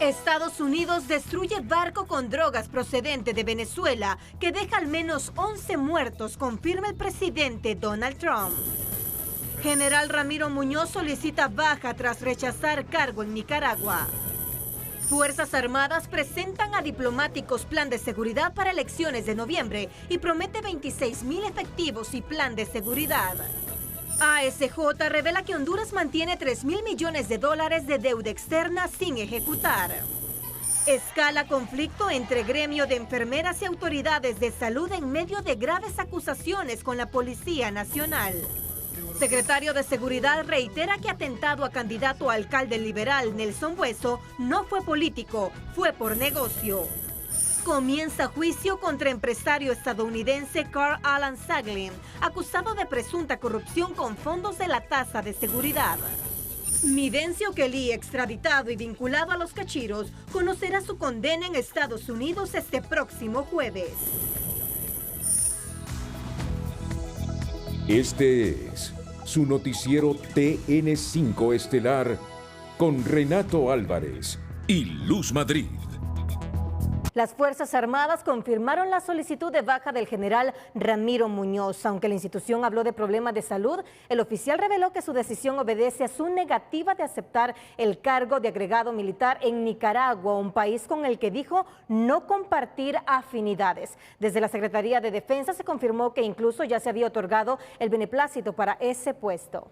Estados Unidos destruye barco con drogas procedente de Venezuela que deja al menos 11 muertos, confirma el presidente Donald Trump. General Ramiro Muñoz solicita baja tras rechazar cargo en Nicaragua. Fuerzas Armadas presentan a diplomáticos plan de seguridad para elecciones de noviembre y promete 26,000 efectivos y plan de seguridad. ASJ revela que Honduras mantiene $3,000 millones de deuda externa sin ejecutar. Escala conflicto entre gremio de enfermeras y autoridades de salud en medio de graves acusaciones con la Policía Nacional. Secretario de Seguridad reitera que atentado a candidato a alcalde liberal Nelson Bueso no fue político, fue por negocio. Comienza juicio contra empresario estadounidense Carl Alan Saglin, acusado de presunta corrupción con fondos de la tasa de seguridad. Midencio Kelly, extraditado y vinculado a los cachiros, conocerá su condena en Estados Unidos este próximo jueves. Este es su noticiero TN5 Estelar con Renato Álvarez y Luz Madrid. Las Fuerzas Armadas confirmaron la solicitud de baja del general Ramiro Muñoz. Aunque la institución habló de problemas de salud, el oficial reveló que su decisión obedece a su negativa de aceptar el cargo de agregado militar en Nicaragua, un país con el que dijo no compartir afinidades. Desde la Secretaría de Defensa se confirmó que incluso ya se había otorgado el beneplácito para ese puesto.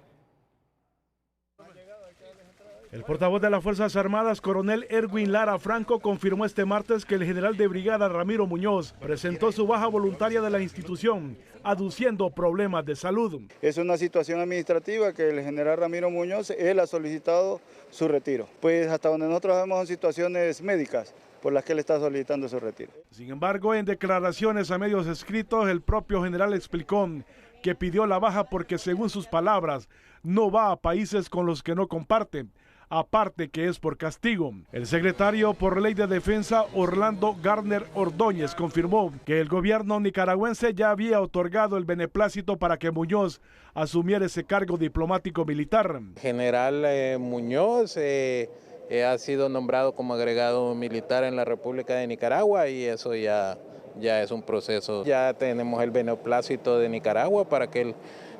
El portavoz de las Fuerzas Armadas, coronel Erwin Lara Franco, confirmó este martes que el general de brigada Ramiro Muñoz presentó su baja voluntaria de la institución, aduciendo problemas de salud. Es una situación administrativa que el general Ramiro Muñoz, él ha solicitado su retiro. Pues hasta donde nosotros vemos son situaciones médicas por las que él está solicitando su retiro. Sin embargo, en declaraciones a medios escritos, el propio general explicó que pidió la baja porque, según sus palabras, no va a países con los que no comparte. Aparte que es por castigo. El secretario por Ley de Defensa, Orlando Garner Ordóñez, confirmó que el gobierno nicaragüense ya había otorgado el beneplácito para que Muñoz asumiera ese cargo diplomático militar. General Muñoz ha sido nombrado como agregado militar en la República de Nicaragua y eso ya es un proceso. Ya tenemos el beneplácito de Nicaragua para que él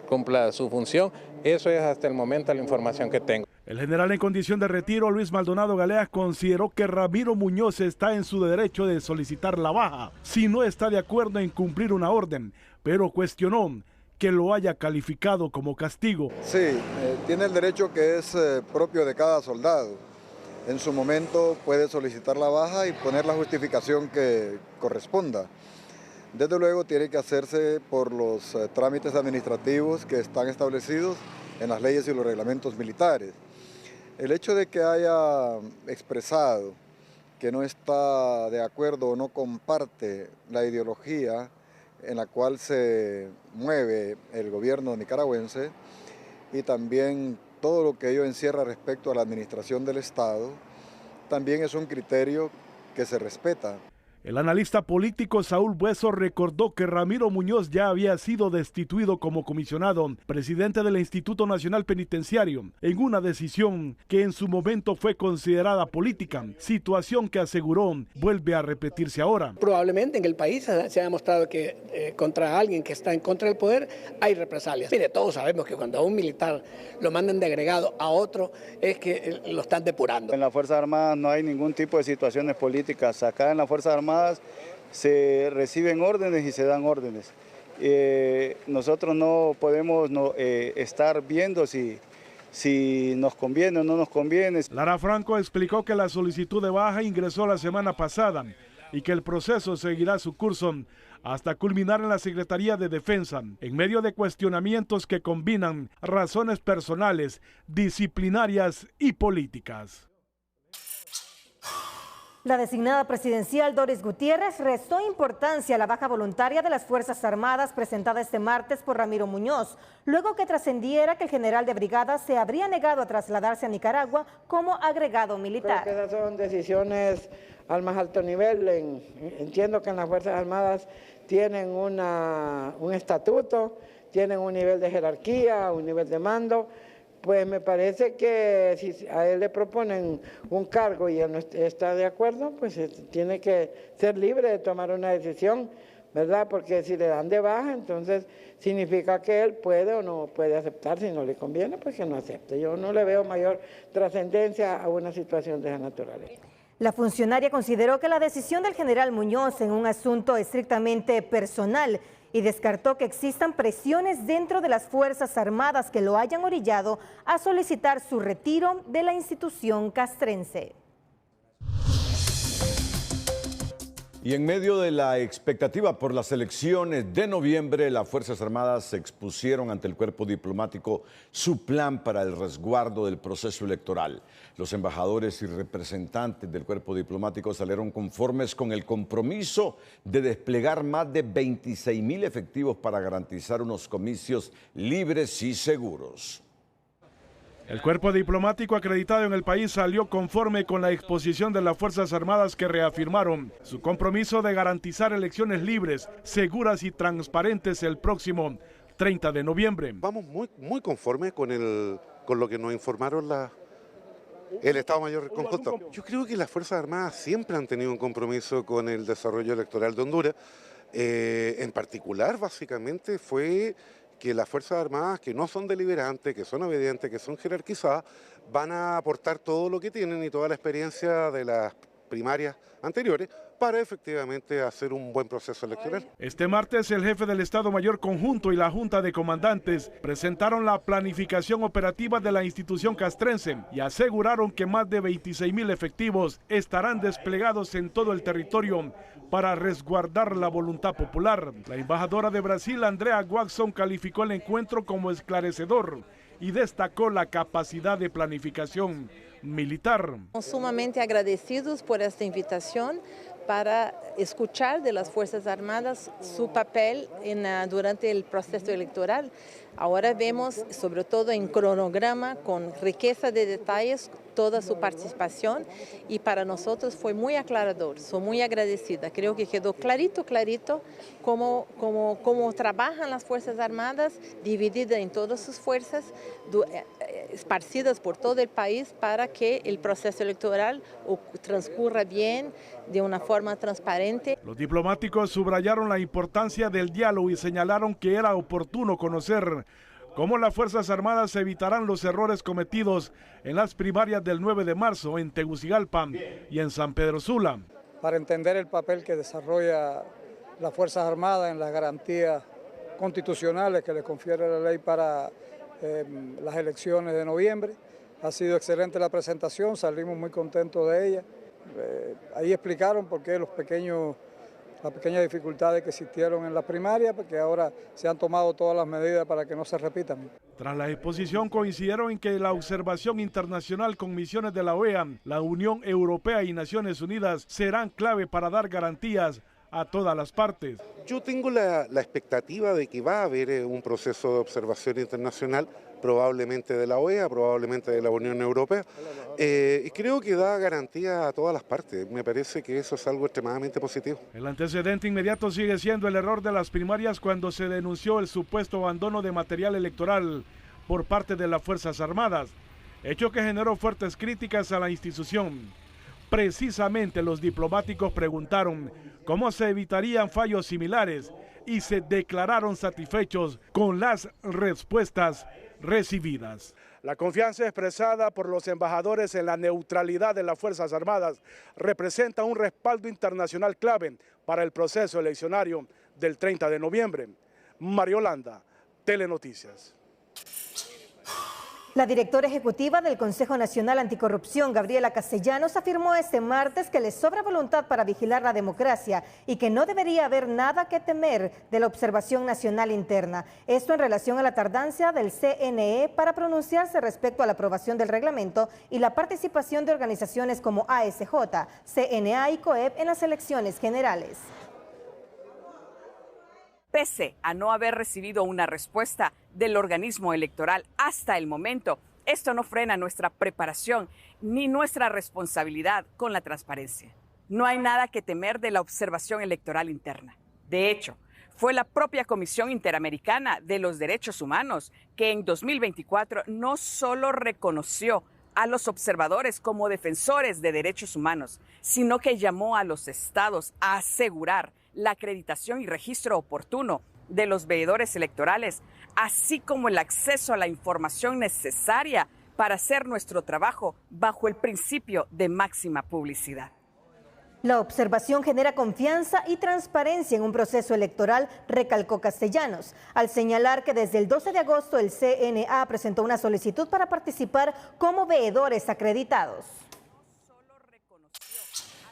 cumpla su función. Eso es hasta el momento la información que tengo. El general en condición de retiro, Luis Maldonado Galeas, consideró que Ramiro Muñoz está en su derecho de solicitar la baja si no está de acuerdo en cumplir una orden, pero cuestionó que lo haya calificado como castigo. Sí, tiene el derecho que es propio de cada soldado. En su momento puede solicitar la baja y poner la justificación que corresponda. Desde luego tiene que hacerse por los trámites administrativos que están establecidos en las leyes y los reglamentos militares. El hecho de que haya expresado que no está de acuerdo o no comparte la ideología en la cual se mueve el gobierno nicaragüense y también todo lo que ello encierra respecto a la administración del Estado, también es un criterio que se respeta. El analista político Saúl Bueso recordó que Ramiro Muñoz ya había sido destituido como comisionado presidente del Instituto Nacional Penitenciario en una decisión que en su momento fue considerada política, situación que aseguró vuelve a repetirse ahora. Probablemente en el país se ha demostrado que contra alguien que está en contra del poder hay represalias. Mire, todos sabemos que cuando a un militar lo mandan de agregado a otro es que lo están depurando. En las Fuerzas Armadas no hay ningún tipo de situaciones políticas. Acá en las Fuerzas Armadas se reciben órdenes y se dan órdenes. Nosotros no podemos estar viendo si nos conviene o no nos conviene. Lara Franco explicó que la solicitud de baja ingresó la semana pasada y que el proceso seguirá su curso hasta culminar en la Secretaría de Defensa, en medio de cuestionamientos que combinan razones personales, disciplinarias y políticas. La designada presidencial Doris Gutiérrez restó importancia a la baja voluntaria de las Fuerzas Armadas presentada este martes por Ramiro Muñoz, luego que trascendiera que el general de brigada se habría negado a trasladarse a Nicaragua como agregado militar. Creo que esas son decisiones al más alto nivel. Entiendo que en las Fuerzas Armadas tienen un estatuto, tienen un nivel de jerarquía, un nivel de mando. Pues me parece que si a él le proponen un cargo y él no está de acuerdo, pues tiene que ser libre de tomar una decisión, ¿verdad? Porque si le dan de baja, entonces significa que él puede o no puede aceptar. Si no le conviene, pues que no acepte. Yo no le veo mayor trascendencia a una situación de esa naturaleza. La funcionaria consideró que la decisión del general Muñoz en un asunto estrictamente personal y descartó que existan presiones dentro de las Fuerzas Armadas que lo hayan orillado a solicitar su retiro de la institución castrense. Y en medio de la expectativa por las elecciones de noviembre, las Fuerzas Armadas expusieron ante el cuerpo diplomático su plan para el resguardo del proceso electoral. Los embajadores y representantes del cuerpo diplomático salieron conformes con el compromiso de desplegar más de 26,000 efectivos para garantizar unos comicios libres y seguros. El cuerpo diplomático acreditado en el país salió conforme con la exposición de las Fuerzas Armadas que reafirmaron su compromiso de garantizar elecciones libres, seguras y transparentes el próximo 30 de noviembre. Vamos muy conformes con lo que nos informaron el Estado Mayor Conjunto. Yo creo que las Fuerzas Armadas siempre han tenido un compromiso con el desarrollo electoral de Honduras. En particular, básicamente, fue que las Fuerzas Armadas, que no son deliberantes, que son obedientes, que son jerarquizadas, van a aportar todo lo que tienen y toda la experiencia de las primarias anteriores para efectivamente hacer un buen proceso electoral. Este martes el jefe del Estado Mayor Conjunto y la Junta de Comandantes presentaron la planificación operativa de la institución castrense y aseguraron que más de 26,000 efectivos estarán desplegados en todo el territorio para resguardar la voluntad popular. La embajadora de Brasil, Andrea Watson, calificó el encuentro como esclarecedor y destacó la capacidad de planificación militar. Estamos sumamente agradecidos por esta invitación para escuchar de las Fuerzas Armadas su papel durante el proceso electoral. Ahora vemos, sobre todo en cronograma, con riqueza de detalles, toda su participación y para nosotros fue muy aclarador, soy muy agradecida. Creo que quedó clarito cómo trabajan las Fuerzas Armadas, divididas en todas sus fuerzas, esparcidas por todo el país para que el proceso electoral transcurra bien, de una forma transparente. Los diplomáticos subrayaron la importancia del diálogo y señalaron que era oportuno conocer cómo las Fuerzas Armadas evitarán los errores cometidos en las primarias del 9 de marzo en Tegucigalpa y en San Pedro Sula. Para entender el papel que desarrolla las Fuerzas Armadas en las garantías constitucionales que le confiere la ley para las elecciones de noviembre. Ha sido excelente la presentación, salimos muy contentos de ella. Ahí explicaron por qué las pequeñas dificultades que existieron en la primaria, porque ahora se han tomado todas las medidas para que no se repitan. Tras la exposición coincidieron en que la observación internacional con misiones de la OEA, la Unión Europea y Naciones Unidas serán clave para dar garantías a todas las partes. Yo tengo la expectativa de que va a haber un proceso de observación internacional, probablemente de la OEA, probablemente de la Unión Europea, y creo que da garantía a todas las partes. Me parece que eso es algo extremadamente positivo. El antecedente inmediato sigue siendo el error de las primarias cuando se denunció el supuesto abandono de material electoral por parte de las Fuerzas Armadas, hecho que generó fuertes críticas a la institución. Precisamente los diplomáticos preguntaron cómo se evitarían fallos similares y se declararon satisfechos con las respuestas recibidas. La confianza expresada por los embajadores en la neutralidad de las Fuerzas Armadas representa un respaldo internacional clave para el proceso eleccionario del 30 de noviembre. Mario Landa, Telenoticias. La directora ejecutiva del Consejo Nacional Anticorrupción, Gabriela Castellanos, afirmó este martes que le sobra voluntad para vigilar la democracia y que no debería haber nada que temer de la observación nacional interna. Esto en relación a la tardanza del CNE para pronunciarse respecto a la aprobación del reglamento y la participación de organizaciones como ASJ, CNA y COEP en las elecciones generales. Pese a no haber recibido una respuesta del organismo electoral hasta el momento, esto no frena nuestra preparación ni nuestra responsabilidad con la transparencia. No hay nada que temer de la observación electoral interna. De hecho, Fue la propia Comisión Interamericana de los Derechos Humanos que en 2024 no solo reconoció a los observadores como defensores de derechos humanos, sino que llamó a los estados a asegurar la acreditación y registro oportuno de los veedores electorales, así como el acceso a la información necesaria para hacer nuestro trabajo bajo el principio de máxima publicidad. La observación genera confianza y transparencia en un proceso electoral, recalcó Castellanos, al señalar que desde el 12 de agosto el CNA presentó una solicitud para participar como veedores acreditados.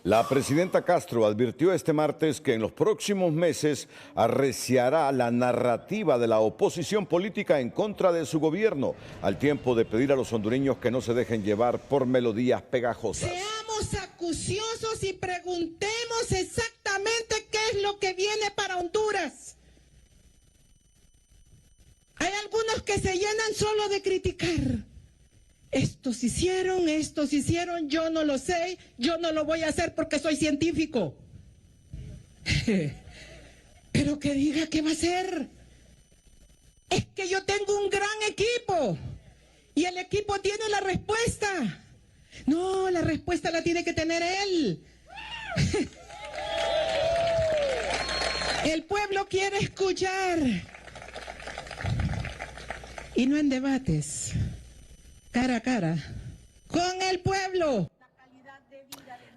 La presidenta Castro advirtió este martes que en los próximos meses arreciará la narrativa de la oposición política en contra de su gobierno, al tiempo de pedir a los hondureños que no se dejen llevar por melodías pegajosas. Seamos acuciosos y preguntemos exactamente qué es lo que viene para Honduras. Hay algunos que se llenan solo de criticar. Estos hicieron, yo no lo sé, yo no lo voy a hacer porque soy científico. Pero que diga qué va a hacer. Es que yo tengo un gran equipo y el equipo tiene la respuesta. No, la respuesta la tiene que tener él. El pueblo quiere escuchar y no en debates. Cara a cara, con el pueblo.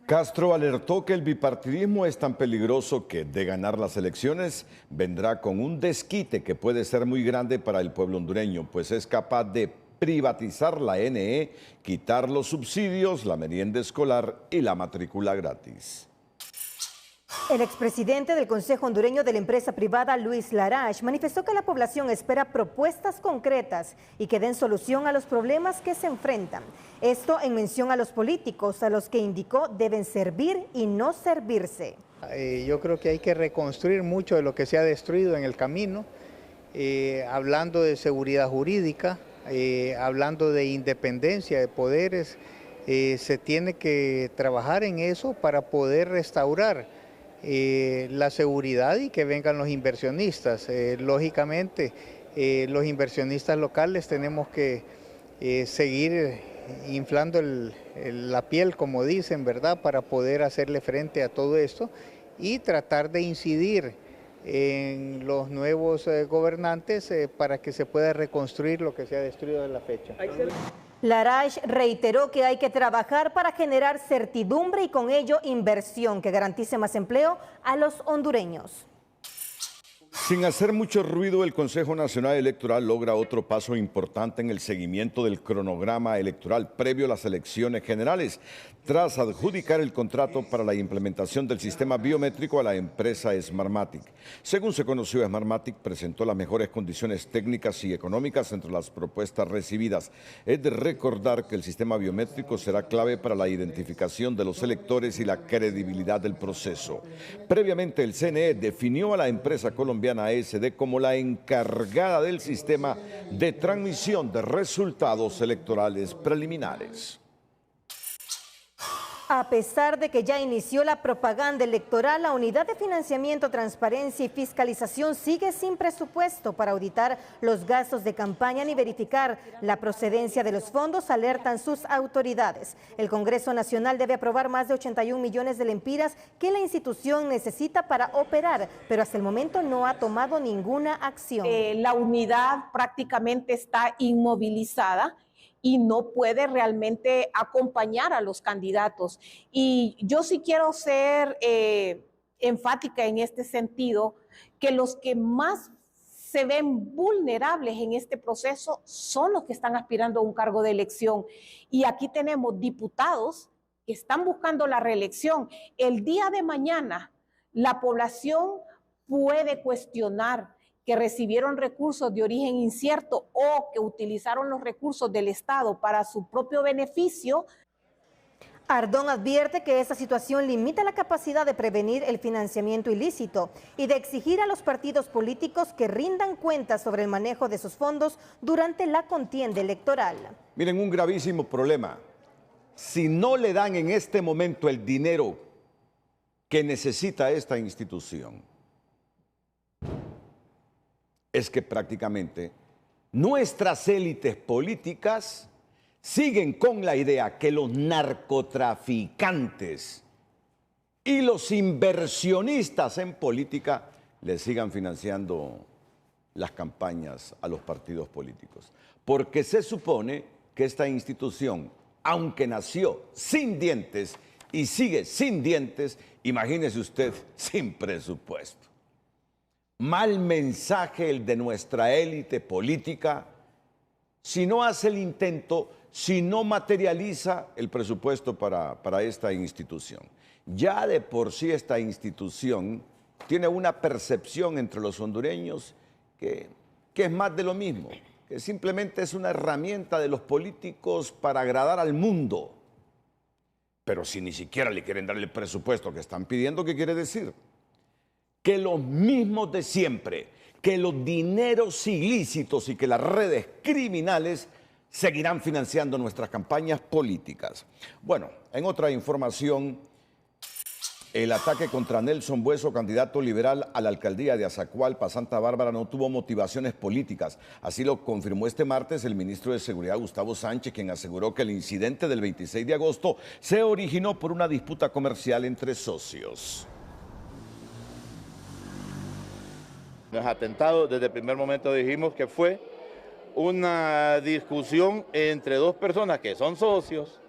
Castro alertó que el bipartidismo es tan peligroso que de ganar las elecciones vendrá con un desquite que puede ser muy grande para el pueblo hondureño, pues es capaz de privatizar la NE, quitar los subsidios, la merienda escolar y la matrícula gratis. El expresidente del Consejo Hondureño de la empresa privada, Luis Larache, manifestó que la población espera propuestas concretas y que den solución a los problemas que se enfrentan. Esto en mención a los políticos, a los que indicó deben servir y no servirse. Yo creo que hay que reconstruir mucho de lo que se ha destruido en el camino, hablando de seguridad jurídica, hablando de independencia de poderes. Se tiene que trabajar en eso para poder restaurar la seguridad y que vengan los inversionistas. Lógicamente, los inversionistas locales tenemos que seguir inflando la piel, como dicen, ¿verdad?, para poder hacerle frente a todo esto y tratar de incidir en los nuevos gobernantes para que se pueda reconstruir lo que se ha destruido de la fecha. Larache reiteró que hay que trabajar para generar certidumbre y con ello inversión que garantice más empleo a los hondureños. Sin hacer mucho ruido, el Consejo Nacional Electoral logra otro paso importante en el seguimiento del cronograma electoral previo a las elecciones generales, tras adjudicar el contrato para la implementación del sistema biométrico a la empresa Smartmatic. Según se conoció, Smartmatic presentó las mejores condiciones técnicas y económicas entre las propuestas recibidas. Es de recordar que el sistema biométrico será clave para la identificación de los electores y la credibilidad del proceso. Previamente, el CNE definió a la empresa colombiana ASD como la encargada del sistema de transmisión de resultados electorales preliminares. A pesar de que ya inició la propaganda electoral, la Unidad de Financiamiento, Transparencia y Fiscalización sigue sin presupuesto para auditar los gastos de campaña ni verificar la procedencia de los fondos, alertan sus autoridades. El Congreso Nacional debe aprobar más de 81 millones de lempiras que la institución necesita para operar, pero hasta el momento no ha tomado ninguna acción. La unidad prácticamente está inmovilizada y no puede realmente acompañar a los candidatos. Y yo sí quiero ser enfática en este sentido, que los que más se ven vulnerables en este proceso son los que están aspirando a un cargo de elección. Y aquí tenemos diputados que están buscando la reelección. El día de mañana, la población puede cuestionar que recibieron recursos de origen incierto o que utilizaron los recursos del Estado para su propio beneficio. Ardón advierte que esta situación limita la capacidad de prevenir el financiamiento ilícito y de exigir a los partidos políticos que rindan cuentas sobre el manejo de sus fondos durante la contienda electoral. Miren, un gravísimo problema. Si no le dan en este momento el dinero que necesita esta institución, es que prácticamente nuestras élites políticas siguen con la idea que los narcotraficantes y los inversionistas en política le sigan financiando las campañas a los partidos políticos. Porque se supone que esta institución, aunque nació sin dientes y sigue sin dientes, imagínese usted, sin presupuesto. Mal mensaje el de nuestra élite política si no hace el intento, si no materializa el presupuesto para esta institución. Ya de por sí esta institución tiene una percepción entre los hondureños que es más de lo mismo, que simplemente es una herramienta de los políticos para agradar al mundo. Pero si ni siquiera le quieren dar el presupuesto que están pidiendo, ¿qué quiere decir? Que los mismos de siempre, que los dineros ilícitos y que las redes criminales seguirán financiando nuestras campañas políticas. Bueno, en otra información, el ataque contra Nelson Bueso, candidato liberal a la alcaldía de Azacualpa, Santa Bárbara, no tuvo motivaciones políticas. Así lo confirmó este martes el ministro de Seguridad, Gustavo Sánchez, quien aseguró que el incidente del 26 de agosto se originó por una disputa comercial entre socios. Los atentados, desde el primer momento dijimos que fue una discusión entre dos personas que son socios.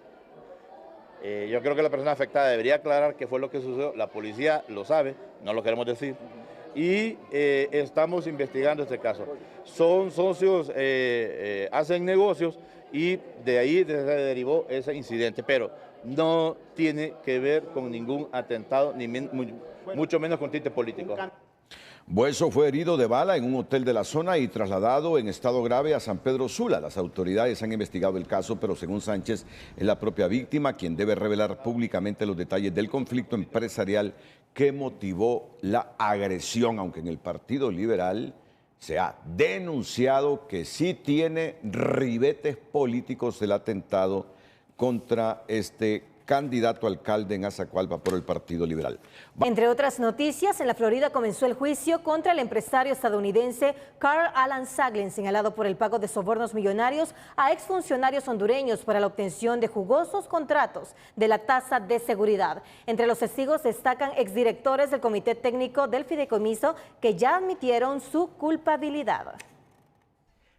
Yo creo que la persona afectada debería aclarar qué fue lo que sucedió. La policía lo sabe, no lo queremos decir. Y estamos investigando este caso. Son socios, hacen negocios y de ahí se derivó ese incidente. Pero no tiene que ver con ningún atentado, ni mucho menos con tinte político. Bueso fue herido de bala en un hotel de la zona y trasladado en estado grave a San Pedro Sula. Las autoridades han investigado el caso, pero según Sánchez, es la propia víctima quien debe revelar públicamente los detalles del conflicto empresarial que motivó la agresión, aunque en el Partido Liberal se ha denunciado que sí tiene ribetes políticos el atentado contra este candidato a alcalde en Azacualpa por el Partido Liberal. Entre otras noticias, en la Florida comenzó el juicio contra el empresario estadounidense Carl Alan Zaglin, señalado por el pago de sobornos millonarios a exfuncionarios hondureños para la obtención de jugosos contratos de la tasa de seguridad. Entre los testigos destacan exdirectores del Comité Técnico del Fideicomiso que ya admitieron su culpabilidad.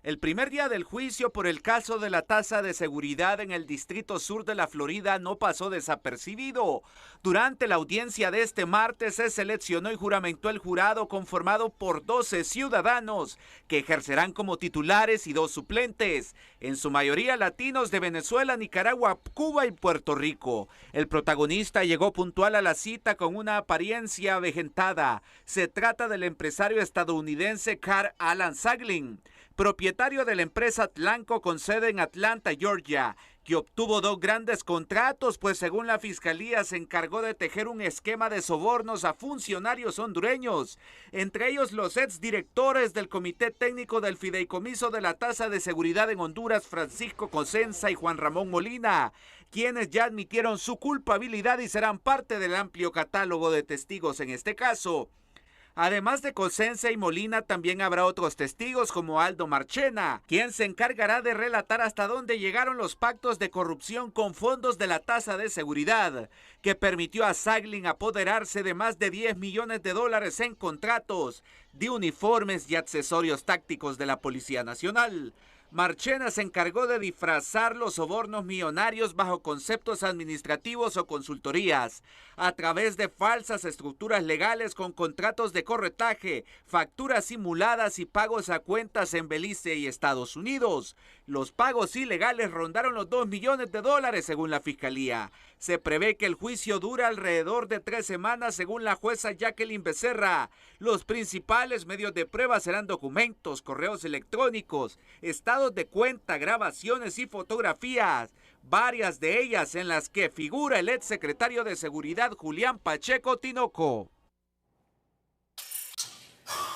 El primer día del juicio por el caso de la tasa de seguridad en el Distrito Sur de la Florida no pasó desapercibido. Durante la audiencia de este martes se seleccionó y juramentó el jurado conformado por 12 ciudadanos que ejercerán como titulares y 2 suplentes, en su mayoría latinos de Venezuela, Nicaragua, Cuba y Puerto Rico. El protagonista llegó puntual a la cita con una apariencia avejentada. Se trata del empresario estadounidense Carl Alan Zaglin, propietario de la empresa Atlanco con sede en Atlanta, Georgia, que obtuvo 2 grandes contratos, pues según la fiscalía se encargó de tejer un esquema de sobornos a funcionarios hondureños, entre ellos los exdirectores del Comité Técnico del Fideicomiso de la Tasa de Seguridad en Honduras, Francisco Cosenza y Juan Ramón Molina, quienes ya admitieron su culpabilidad y serán parte del amplio catálogo de testigos en este caso. Además de Cosenza y Molina, también habrá otros testigos como Aldo Marchena, quien se encargará de relatar hasta dónde llegaron los pactos de corrupción con fondos de la tasa de seguridad, que permitió a Zaglin apoderarse de más de $10 millones en contratos de uniformes y accesorios tácticos de la Policía Nacional. Marchena se encargó de disfrazar los sobornos millonarios bajo conceptos administrativos o consultorías, a través de falsas estructuras legales con contratos de corretaje, facturas simuladas y pagos a cuentas en Belice y Estados Unidos. Los pagos ilegales rondaron los $2 millones según la Fiscalía. Se prevé que el juicio dura alrededor de 3 semanas según la jueza Jacqueline Becerra. Los principales medios de prueba serán documentos, correos electrónicos, estados de cuenta, grabaciones y fotografías, varias de ellas en las que figura el exsecretario de Seguridad Julián Pacheco Tinoco.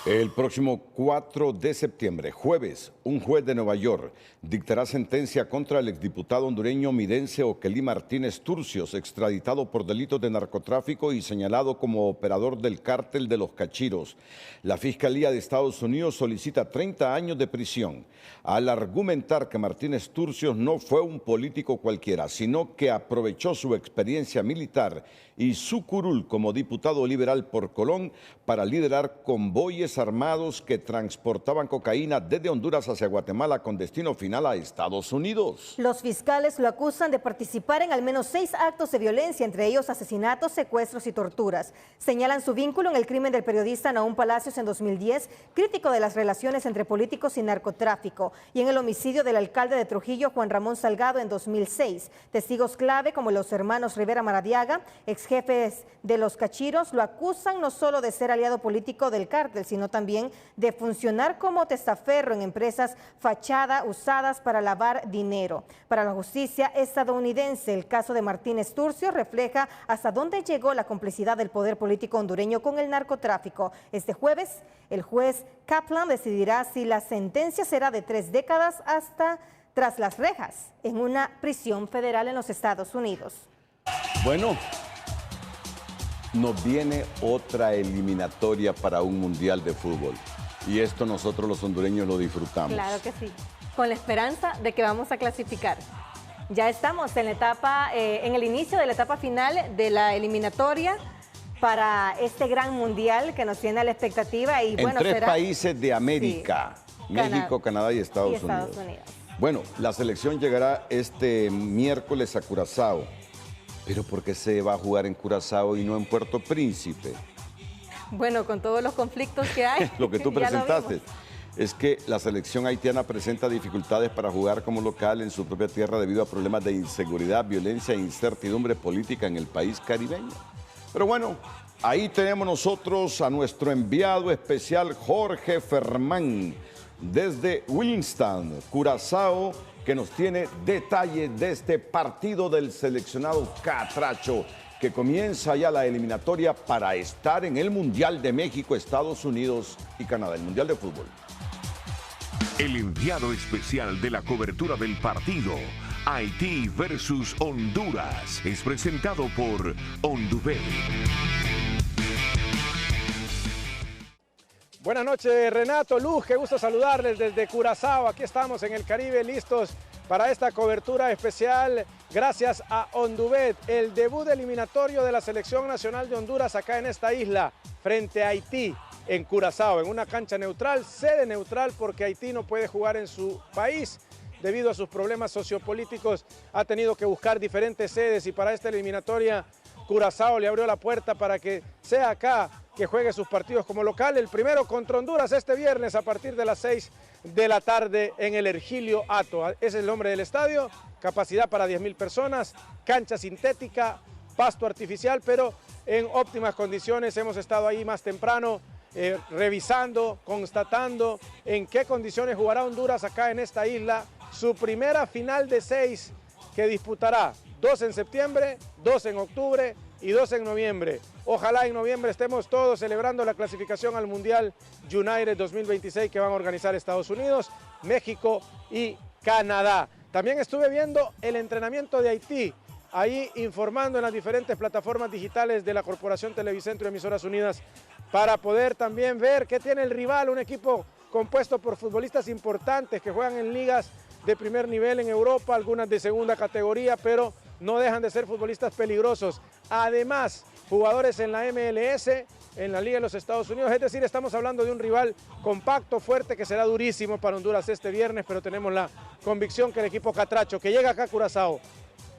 El próximo 4 de septiembre, jueves, un juez de Nueva York dictará sentencia contra el exdiputado hondureño mirense Okelí Martínez Turcios, extraditado por delitos de narcotráfico y señalado como operador del cártel de los Cachiros. La Fiscalía de Estados Unidos solicita 30 años de prisión al argumentar que Martínez Turcios no fue un político cualquiera, sino que aprovechó su experiencia militar y su curul como diputado liberal por Colón para liderar convoyes armados que transportaban cocaína desde Honduras hacia Guatemala con destino final a Estados Unidos. Los fiscales lo acusan de participar en al menos 6 actos de violencia, entre ellos asesinatos, secuestros y torturas. Señalan su vínculo en el crimen del periodista Nahum Palacios en 2010, crítico de las relaciones entre políticos y narcotráfico, y en el homicidio del alcalde de Trujillo, Juan Ramón Salgado, en 2006. Testigos clave como los hermanos Rivera Maradiaga, ex jefes de los Cachiros, lo acusan no solo de ser aliado político del cártel, sino también de funcionar como testaferro en empresas fachada usadas para lavar dinero. Para la justicia estadounidense, el caso de Martínez Turcios refleja hasta dónde llegó la complicidad del poder político hondureño con el narcotráfico. Este jueves, el juez Kaplan decidirá si la sentencia será de 3 décadas hasta tras las rejas en una prisión federal en los Estados Unidos. Bueno, nos viene otra eliminatoria para un mundial de fútbol. Y esto nosotros los hondureños lo disfrutamos. Claro que sí, con la esperanza de que vamos a clasificar. Ya estamos en la etapa, en el inicio de la etapa final de la eliminatoria para este gran mundial que nos tiene a la expectativa. Y, bueno, en 3 países de América, sí, México, Canadá y Estados Unidos. Bueno, la selección llegará este miércoles a Curazao. Pero ¿por qué se va a jugar en Curazao y no en Puerto Príncipe? Bueno, con todos los conflictos que hay. Lo que tú presentaste es que la selección haitiana presenta dificultades para jugar como local en su propia tierra debido a problemas de inseguridad, violencia e incertidumbre política en el país caribeño. Pero bueno, ahí tenemos nosotros a nuestro enviado especial Jorge Fermán desde Williamstown, Curazao, que nos tiene detalles de este partido del seleccionado catracho que comienza ya la eliminatoria para estar en el Mundial de México, Estados Unidos y Canadá, el Mundial de Fútbol. El enviado especial de la cobertura del partido Haití versus Honduras es presentado por Ondubet. Buenas noches, Renato, Luz, qué gusto saludarles desde Curazao. Aquí estamos en el Caribe, listos para esta cobertura especial gracias a Ondubet, el debut eliminatorio de la Selección Nacional de Honduras acá en esta isla, frente a Haití, en Curazao, en una cancha neutral, sede neutral, porque Haití no puede jugar en su país debido a sus problemas sociopolíticos. Ha tenido que buscar diferentes sedes y para esta eliminatoria Curazao le abrió la puerta para que sea acá que juegue sus partidos como local. El primero contra Honduras este viernes a partir de las 6 de la tarde en el Hergilio Hato. Ese es el nombre del estadio, capacidad para 10,000 personas, cancha sintética, pasto artificial, pero en óptimas condiciones. Hemos estado ahí más temprano revisando, constatando en qué condiciones jugará Honduras acá en esta isla. Su primera final de 6 que disputará 2 en septiembre, 2 en octubre y 2 en noviembre. Ojalá en noviembre estemos todos celebrando la clasificación al Mundial United 2026 que van a organizar Estados Unidos, México y Canadá. También estuve viendo el entrenamiento de Haití, ahí informando en las diferentes plataformas digitales de la Corporación Televicentro y Emisoras Unidas para poder también ver qué tiene el rival, un equipo compuesto por futbolistas importantes que juegan en ligas de primer nivel en Europa, algunas de segunda categoría, pero no dejan de ser futbolistas peligrosos. Además, jugadores en la MLS, en la Liga de los Estados Unidos, es decir, estamos hablando de un rival compacto, fuerte, que será durísimo para Honduras este viernes, pero tenemos la convicción que el equipo catracho, que llega acá a Curazao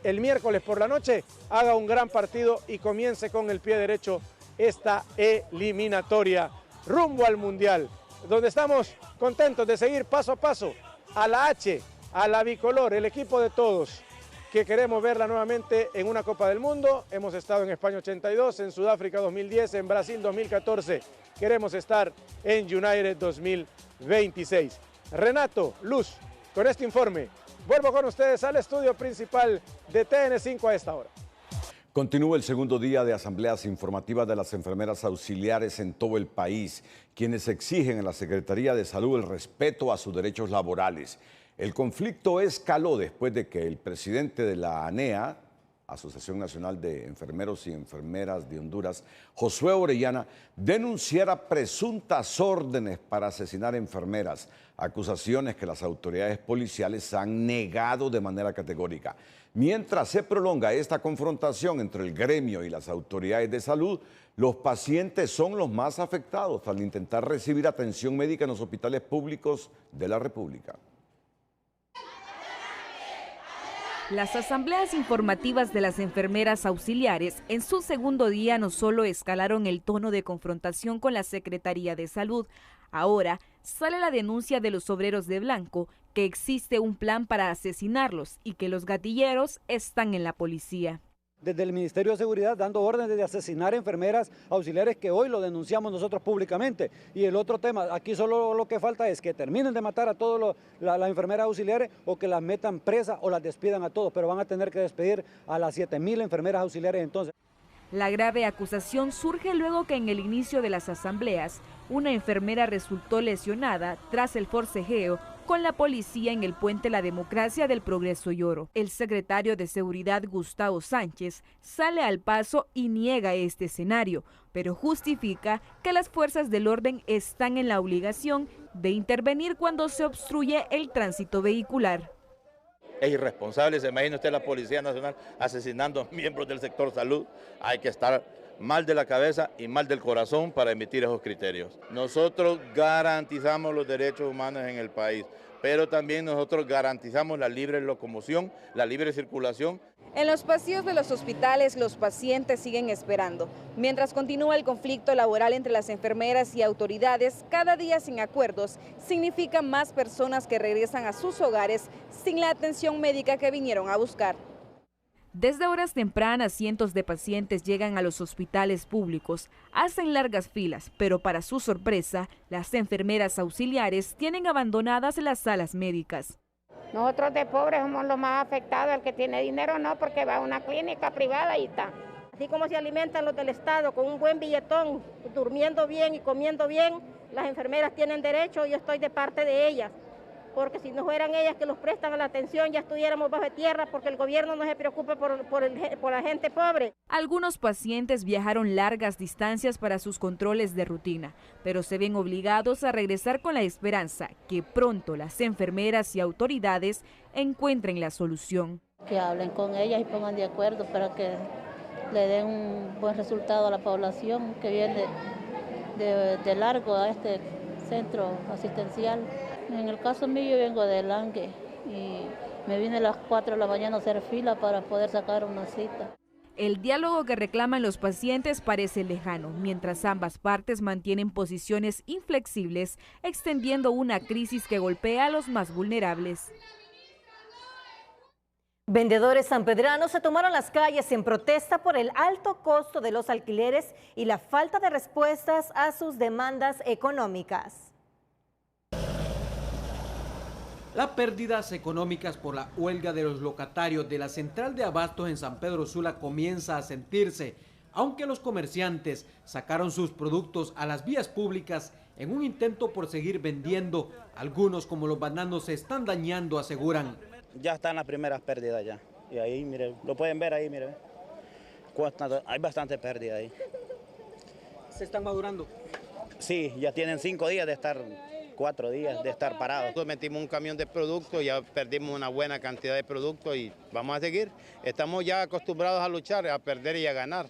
el miércoles por la noche, haga un gran partido y comience con el pie derecho esta eliminatoria rumbo al Mundial, donde estamos contentos de seguir paso a paso a la H, a la bicolor, el equipo de todos, que queremos verla nuevamente en una Copa del Mundo. Hemos estado en España 82, en Sudáfrica 2010, en Brasil 2014. Queremos estar en United 2026. Renato, Luz, con este informe, vuelvo con ustedes al estudio principal de TN5 a esta hora. Continúa el segundo día de asambleas informativas de las enfermeras auxiliares en todo el país, quienes exigen en la Secretaría de Salud el respeto a sus derechos laborales. El conflicto escaló después de que el presidente de la ANEA, Asociación Nacional de Enfermeros y Enfermeras de Honduras, Josué Orellana, denunciara presuntas órdenes para asesinar enfermeras, acusaciones que las autoridades policiales han negado de manera categórica. Mientras se prolonga esta confrontación entre el gremio y las autoridades de salud, los pacientes son los más afectados al intentar recibir atención médica en los hospitales públicos de la República. Las asambleas informativas de las enfermeras auxiliares en su segundo día no solo escalaron el tono de confrontación con la Secretaría de Salud, ahora sale la denuncia de los obreros de blanco que existe un plan para asesinarlos y que los gatilleros están en la policía. Desde el Ministerio de Seguridad dando órdenes de asesinar enfermeras auxiliares que hoy lo denunciamos nosotros públicamente. Y el otro tema, aquí solo lo que falta es que terminen de matar a todas las enfermeras auxiliares o que las metan presas o las despidan a todos, pero van a tener que despedir a las 7,000 enfermeras auxiliares entonces. La grave acusación surge luego que en el inicio de las asambleas, una enfermera resultó lesionada tras el forcejeo con la policía en el Puente La Democracia del Progreso y Oro. El secretario de Seguridad, Gustavo Sánchez, sale al paso y niega este escenario, pero justifica que las fuerzas del orden están en la obligación de intervenir cuando se obstruye el tránsito vehicular. Es irresponsable, se imagina usted la Policía Nacional asesinando a miembros del sector salud. Hay que estar mal de la cabeza y mal del corazón para emitir esos criterios. Nosotros garantizamos los derechos humanos en el país, pero también nosotros garantizamos la libre locomoción, la libre circulación. En los pasillos de los hospitales, los pacientes siguen esperando. Mientras continúa el conflicto laboral entre las enfermeras y autoridades, cada día sin acuerdos significa más personas que regresan a sus hogares sin la atención médica que vinieron a buscar. Desde horas tempranas, cientos de pacientes llegan a los hospitales públicos, hacen largas filas, pero para su sorpresa, las enfermeras auxiliares tienen abandonadas las salas médicas. Nosotros de pobres somos los más afectados, el que tiene dinero no, porque va a una clínica privada y está. Así como se alimentan los del Estado con un buen billetón, durmiendo bien y comiendo bien, las enfermeras tienen derecho y yo estoy de parte de ellas. Porque si no fueran ellas que los prestan a la atención, ya estuviéramos bajo tierra, porque el gobierno no se preocupa por la gente pobre. Algunos pacientes viajaron largas distancias para sus controles de rutina, pero se ven obligados a regresar con la esperanza que pronto las enfermeras y autoridades encuentren la solución. Que hablen con ellas y pongan de acuerdo para que le den un buen resultado a la población que viene de largo a este centro asistencial. En el caso mío, yo vengo de Langue y me vine a las 4 de la mañana a hacer fila para poder sacar una cita. El diálogo que reclaman los pacientes parece lejano, mientras ambas partes mantienen posiciones inflexibles, extendiendo una crisis que golpea a los más vulnerables. Vendedores sanpedranos se tomaron las calles en protesta por el alto costo de los alquileres y la falta de respuestas a sus demandas económicas. Las pérdidas económicas por la huelga de los locatarios de la central de abastos en San Pedro Sula comienza a sentirse, aunque los comerciantes sacaron sus productos a las vías públicas en un intento por seguir vendiendo. Algunos, como los bananos, se están dañando, aseguran. Ya están las primeras pérdidas ya, y ahí, mire, lo pueden ver ahí, mire, hay bastante pérdida ahí. ¿Se están madurando? Sí, ya tienen 5 días de estar... 4 días de estar parados. Nosotros metimos un camión de productos, ya perdimos una buena cantidad de productos y vamos a seguir. Estamos ya acostumbrados a luchar, a perder y a ganar.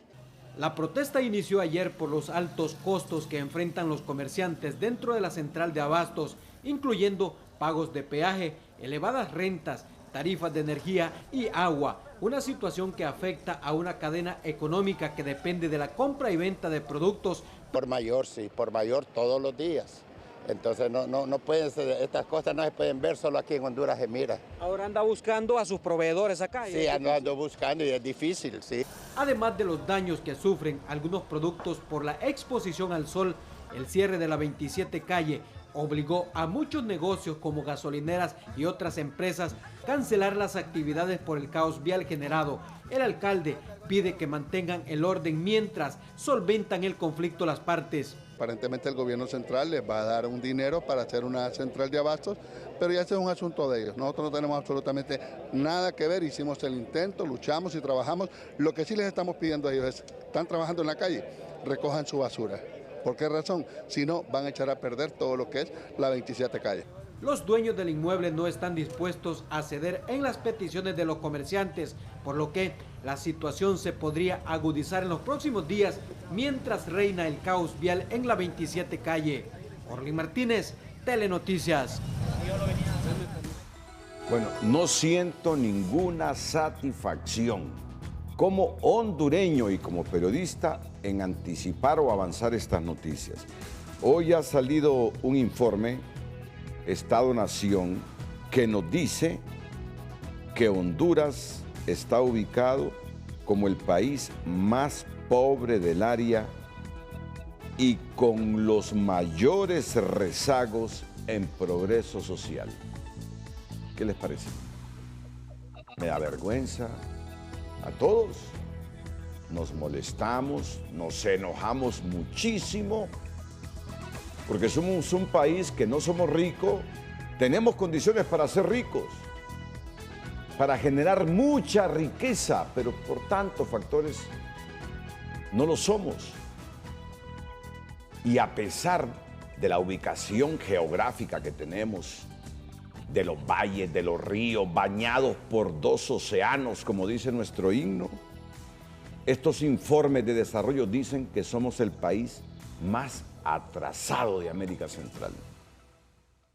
La protesta inició ayer por los altos costos que enfrentan los comerciantes dentro de la central de abastos, incluyendo pagos de peaje, elevadas rentas, tarifas de energía y agua. Una situación que afecta a una cadena económica que depende de la compra y venta de productos. Por mayor, sí, por mayor todos los días. Entonces no pueden ser, estas cosas no se pueden ver solo aquí en Honduras se mira. Ahora anda buscando a sus proveedores acá. Sí, ando buscando y es difícil, sí. Además de los daños que sufren algunos productos por la exposición al sol, el cierre de la 27 calle obligó a muchos negocios como gasolineras y otras empresas a cancelar las actividades por el caos vial generado. El alcalde pide que mantengan el orden mientras solventan el conflicto las partes. Aparentemente el gobierno central les va a dar un dinero para hacer una central de abastos, pero ya ese es un asunto de ellos. Nosotros no tenemos absolutamente nada que ver, hicimos el intento, luchamos y trabajamos. Lo que sí les estamos pidiendo a ellos es, están trabajando en la calle, recojan su basura. ¿Por qué razón? Si no, van a echar a perder todo lo que es la 27 calle. Los dueños del inmueble no están dispuestos a ceder en las peticiones de los comerciantes, por lo que la situación se podría agudizar en los próximos días mientras reina el caos vial en la 27 calle. Orly Martínez, Telenoticias. Bueno, no siento ninguna satisfacción como hondureño y como periodista en anticipar o avanzar estas noticias. Hoy ha salido un informe Estado-Nación que nos dice que Honduras está ubicado como el país más pobre del área y con los mayores rezagos en progreso social. ¿Qué les parece? Me da vergüenza a todos. Nos molestamos, nos enojamos muchísimo, porque somos un país que no somos ricos, tenemos condiciones para ser ricos, para generar mucha riqueza, pero por tantos factores no lo somos. Y a pesar de la ubicación geográfica que tenemos, de los valles, de los ríos, bañados por 2 océanos, como dice nuestro himno, estos informes de desarrollo dicen que somos el país más atrasado de América Central.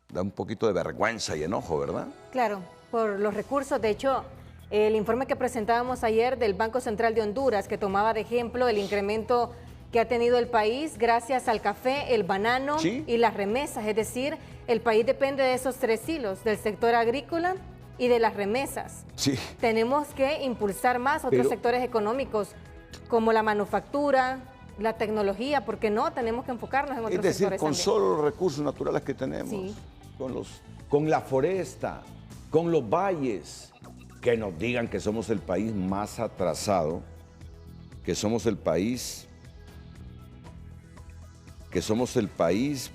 Da un poquito de vergüenza y enojo, ¿verdad? Claro, por los recursos. De hecho, el informe que presentábamos ayer del Banco Central de Honduras, que tomaba de ejemplo el incremento que ha tenido el país gracias al café, el banano y las remesas. Es decir, el país depende de esos 3 hilos, del sector agrícola y de las remesas. Sí. Tenemos que impulsar más otros sectores económicos, como la manufactura, la tecnología, porque no, tenemos que enfocarnos en otros sectores. Es decir, con también. solo los recursos naturales que tenemos, con la foresta, con los valles, que nos digan que somos el país más atrasado, que somos el país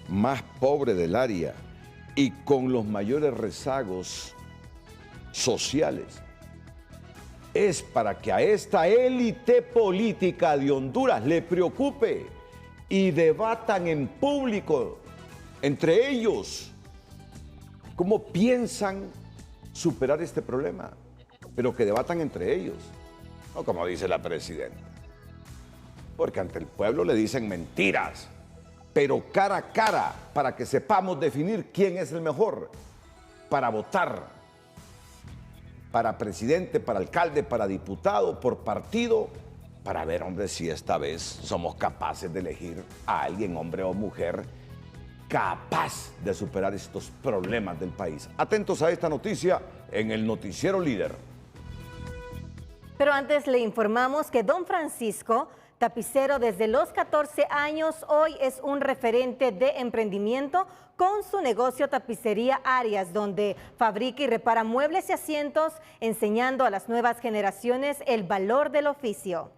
más pobre del área y con los mayores rezagos sociales. Es para que a esta élite política de Honduras le preocupe y debatan en público entre ellos cómo piensan superar este problema, pero que debatan entre ellos, no como dice la presidenta, porque ante el pueblo le dicen mentiras, pero cara a cara, para que sepamos definir quién es el mejor para votar, para presidente, para alcalde, para diputado, por partido, para ver, hombre, si esta vez somos capaces de elegir a alguien, hombre o mujer, capaz de superar estos problemas del país. Atentos a esta noticia en el Noticiero Líder. Pero antes le informamos que don Francisco, tapicero desde los 14 años, hoy es un referente de emprendimiento con su negocio Tapicería Arias, donde fabrica y repara muebles y asientos, enseñando a las nuevas generaciones el valor del oficio.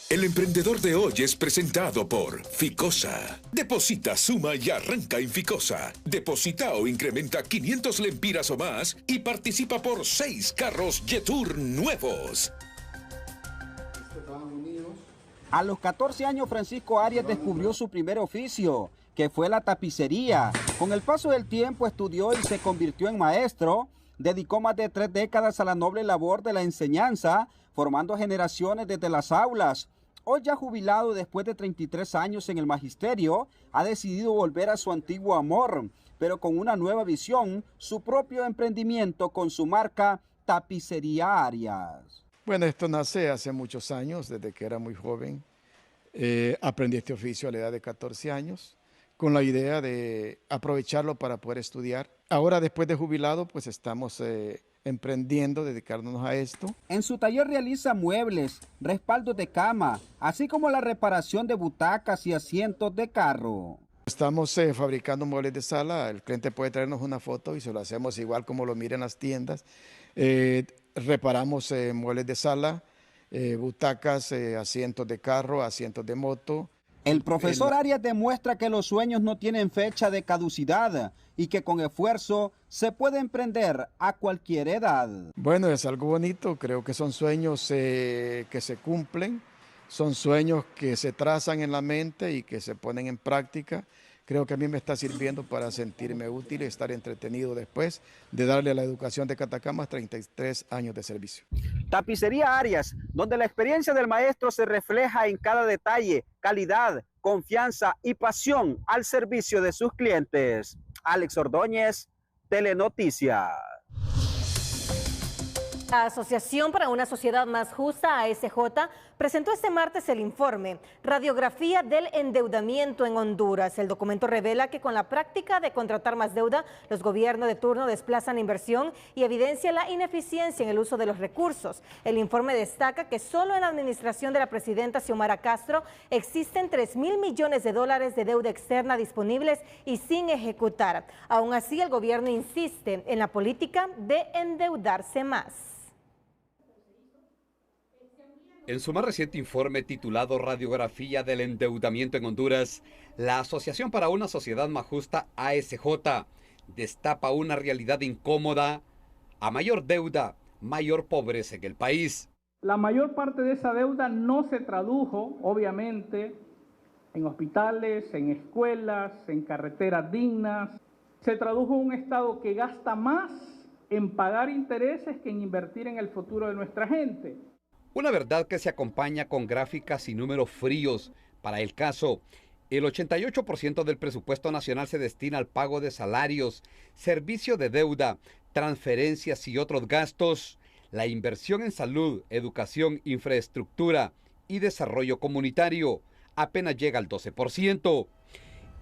El emprendedor de hoy es presentado por Ficosa. Deposita, suma y arranca en Ficosa. Deposita o incrementa 500 lempiras o más y participa por 6 carros Jetour nuevos. A los 14 años, Francisco Arias descubrió su primer oficio, que fue la tapicería. Con el paso del tiempo estudió y se convirtió en maestro. Dedicó más de 3 décadas a la noble labor de la enseñanza, formando generaciones desde las aulas. Hoy ya jubilado después de 33 años en el magisterio, ha decidido volver a su antiguo amor, pero con una nueva visión, su propio emprendimiento con su marca Tapicería Arias. Bueno, esto nace hace muchos años, desde que era muy joven. Aprendí este oficio a la edad de 14 años, con la idea de aprovecharlo para poder estudiar. Ahora, después de jubilado, pues estamos emprendiendo, dedicándonos a esto. En su taller realiza muebles, respaldos de cama, así como la reparación de butacas y asientos de carro. Estamos fabricando muebles de sala. El cliente puede traernos una foto y se lo hacemos igual como lo mira en las tiendas. reparamos muebles de sala, butacas, asientos de carro, asientos de moto. El profesor Arias demuestra que los sueños no tienen fecha de caducidad y que con esfuerzo se puede emprender a cualquier edad. Bueno, es algo bonito, creo que son sueños que se cumplen, son sueños que se trazan en la mente y que se ponen en práctica. Creo que a mí me está sirviendo para sentirme útil y estar entretenido después de darle a la educación de Catacamas 33 años de servicio. Tapicería Arias, donde la experiencia del maestro se refleja en cada detalle, calidad, confianza y pasión al servicio de sus clientes. Alex Ordóñez, Telenoticias. La Asociación para una Sociedad Más Justa, ASJ, presentó este martes el informe Radiografía del Endeudamiento en Honduras. El documento revela que con la práctica de contratar más deuda, los gobiernos de turno desplazan inversión y evidencia la ineficiencia en el uso de los recursos. El informe destaca que solo en la administración de la presidenta Xiomara Castro existen 3.000 millones de dólares de deuda externa disponibles y sin ejecutar. Aún así, el gobierno insiste en la política de endeudarse más. En su más reciente informe titulado Radiografía del Endeudamiento en Honduras, la Asociación para una Sociedad Más Justa, ASJ, destapa una realidad incómoda: a mayor deuda, mayor pobreza en el país. La mayor parte de esa deuda no se tradujo, obviamente, en hospitales, en escuelas, en carreteras dignas. Se tradujo en un Estado que gasta más en pagar intereses que en invertir en el futuro de nuestra gente. Una verdad que se acompaña con gráficas y números fríos. Para el caso, el 88% del presupuesto nacional se destina al pago de salarios, servicio de deuda, transferencias y otros gastos. La inversión en salud, educación, infraestructura y desarrollo comunitario apenas llega al 12%.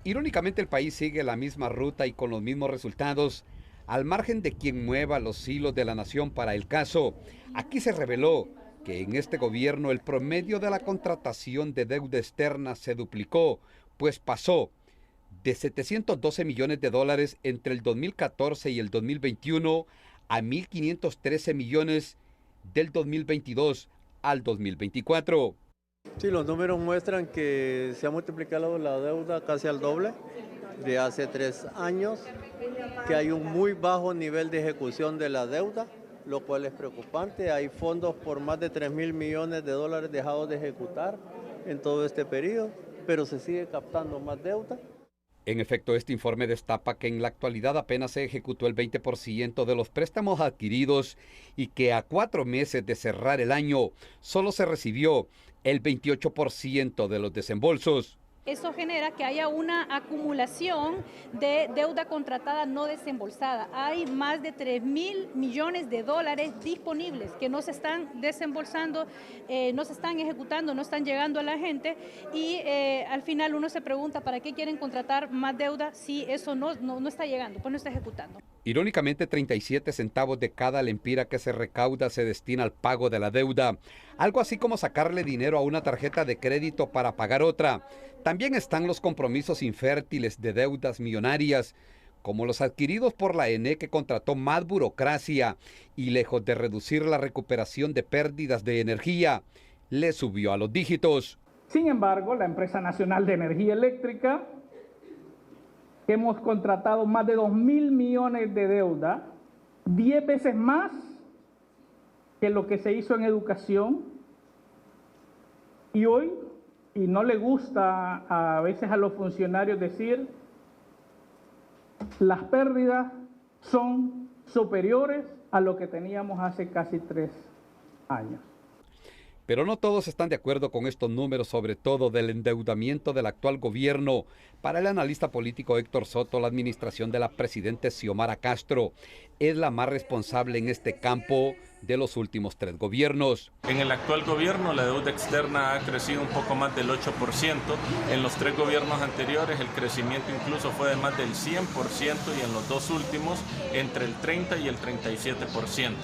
Irónicamente, el país sigue la misma ruta y con los mismos resultados, al margen de quien mueva los hilos de la nación. Para el caso, aquí se reveló que en este gobierno el promedio de la contratación de deuda externa se duplicó, pues pasó de 712 millones de dólares entre el 2014 y el 2021 a 1.513 millones del 2022 al 2024. Sí, los números muestran que se ha multiplicado la deuda casi al doble de hace 3 años, que hay un muy bajo nivel de ejecución de la deuda, lo cual es preocupante. Hay fondos por más de 3.000 millones de dólares dejados de ejecutar en todo este periodo, pero se sigue captando más deuda. En efecto, este informe destapa que en la actualidad apenas se ejecutó el 20% de los préstamos adquiridos y que a 4 meses de cerrar el año solo se recibió el 28% de los desembolsos. Eso genera que haya una acumulación de deuda contratada no desembolsada. Hay más de 3.000 millones de dólares disponibles que no se están desembolsando, no se están ejecutando, no están llegando a la gente y al final uno se pregunta ¿para qué quieren contratar más deuda si eso no está llegando, pues no está ejecutando? Irónicamente, 37 centavos de cada lempira que se recauda se destina al pago de la deuda. Algo así como sacarle dinero a una tarjeta de crédito para pagar otra. También están los compromisos infértiles de deudas millonarias, como los adquiridos por la ENE, que contrató más burocracia y lejos de reducir la recuperación de pérdidas de energía, le subió a los dígitos. Sin embargo, la Empresa Nacional de Energía Eléctrica, hemos contratado más de 2.000 millones de deuda, 10 veces más que lo que se hizo en educación. Y hoy, y no le gusta a veces a los funcionarios decir, las pérdidas son superiores a lo que teníamos hace casi 3 años. Pero no todos están de acuerdo con estos números, sobre todo del endeudamiento del actual gobierno. Para el analista político Héctor Soto, la administración de la presidenta Xiomara Castro es la más responsable en este campo de los últimos 3 gobiernos. En el actual gobierno la deuda externa ha crecido un poco más del 8%. En los 3 gobiernos anteriores el crecimiento incluso fue de más del 100% y en los 2 últimos entre el 30 y el 37%.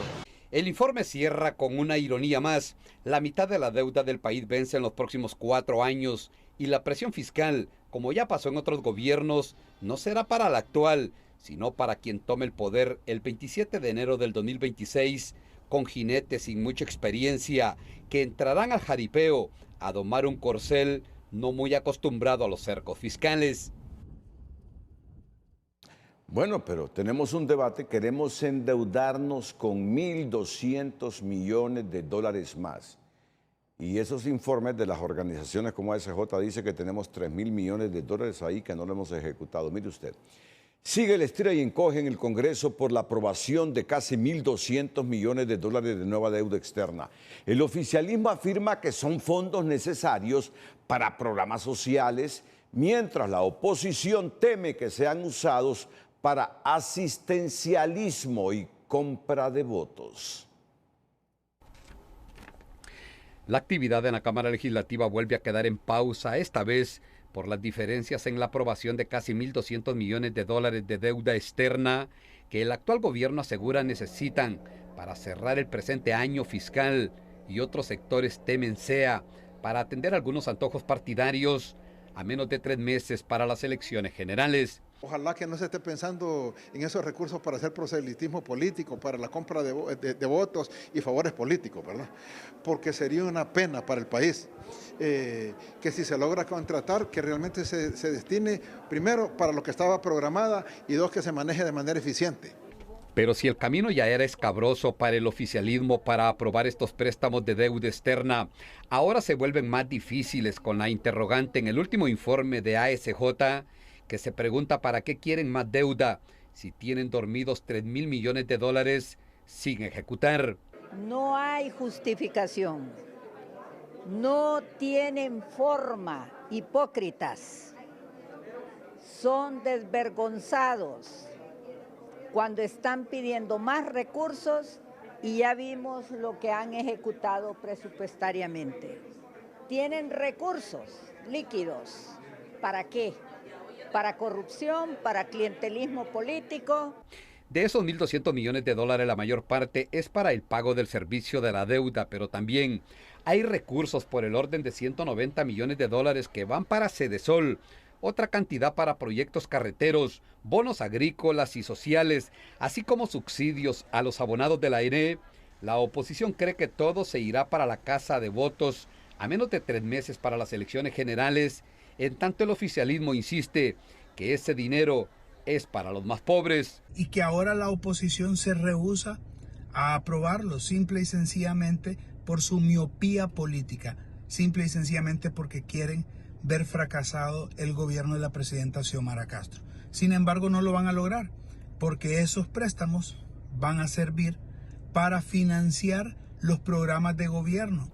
El informe cierra con una ironía más. La mitad de la deuda del país vence en los próximos 4 años y la presión fiscal, como ya pasó en otros gobiernos, no será para el actual, sino para quien tome el poder el 27 de enero del 2026, con jinetes sin mucha experiencia que entrarán al jaripeo a domar un corcel no muy acostumbrado a los cercos fiscales. Bueno, pero tenemos un debate, queremos endeudarnos con 1.200 millones de dólares más. Y esos informes de las organizaciones como ASJ dicen que tenemos 3.000 millones de dólares ahí que no lo hemos ejecutado. Mire usted, sigue el estira y encoge en el Congreso por la aprobación de casi 1.200 millones de dólares de nueva deuda externa. El oficialismo afirma que son fondos necesarios para programas sociales, mientras la oposición teme que sean usados para asistencialismo y compra de votos. La actividad en la Cámara Legislativa vuelve a quedar en pausa, esta vez por las diferencias en la aprobación de casi 1.200 millones de dólares de deuda externa que el actual gobierno asegura necesitan para cerrar el presente año fiscal y otros sectores temen sea para atender algunos antojos partidarios a menos de 3 meses para las elecciones generales. Ojalá que no se esté pensando en esos recursos para hacer proselitismo político, para la compra de votos y favores políticos, ¿verdad? Porque sería una pena para el país que si se logra contratar, que realmente se destine, primero, para lo que estaba programada y 2, que se maneje de manera eficiente. Pero si el camino ya era escabroso para el oficialismo para aprobar estos préstamos de deuda externa, ahora se vuelven más difíciles con la interrogante en el último informe de ASJ, que se pregunta para qué quieren más deuda si tienen dormidos 3.000 millones de dólares sin ejecutar. No hay justificación, no tienen forma, hipócritas, son desvergonzados cuando están pidiendo más recursos y ya vimos lo que han ejecutado presupuestariamente. Tienen recursos líquidos, ¿para qué? Para corrupción, para clientelismo político. De esos 1.200 millones de dólares, la mayor parte es para el pago del servicio de la deuda, pero también hay recursos por el orden de 190 millones de dólares que van para Sedesol, otra cantidad para proyectos carreteros, bonos agrícolas y sociales, así como subsidios a los abonados de la ENE. La oposición cree que todo se irá para la casa de votos a menos de 3 meses para las elecciones generales. En tanto, el oficialismo insiste que ese dinero es para los más pobres. Y que ahora la oposición se rehúsa a aprobarlo, simple y sencillamente por su miopía política, simple y sencillamente porque quieren ver fracasado el gobierno de la presidenta Xiomara Castro. Sin embargo, no lo van a lograr, porque esos préstamos van a servir para financiar los programas de gobierno.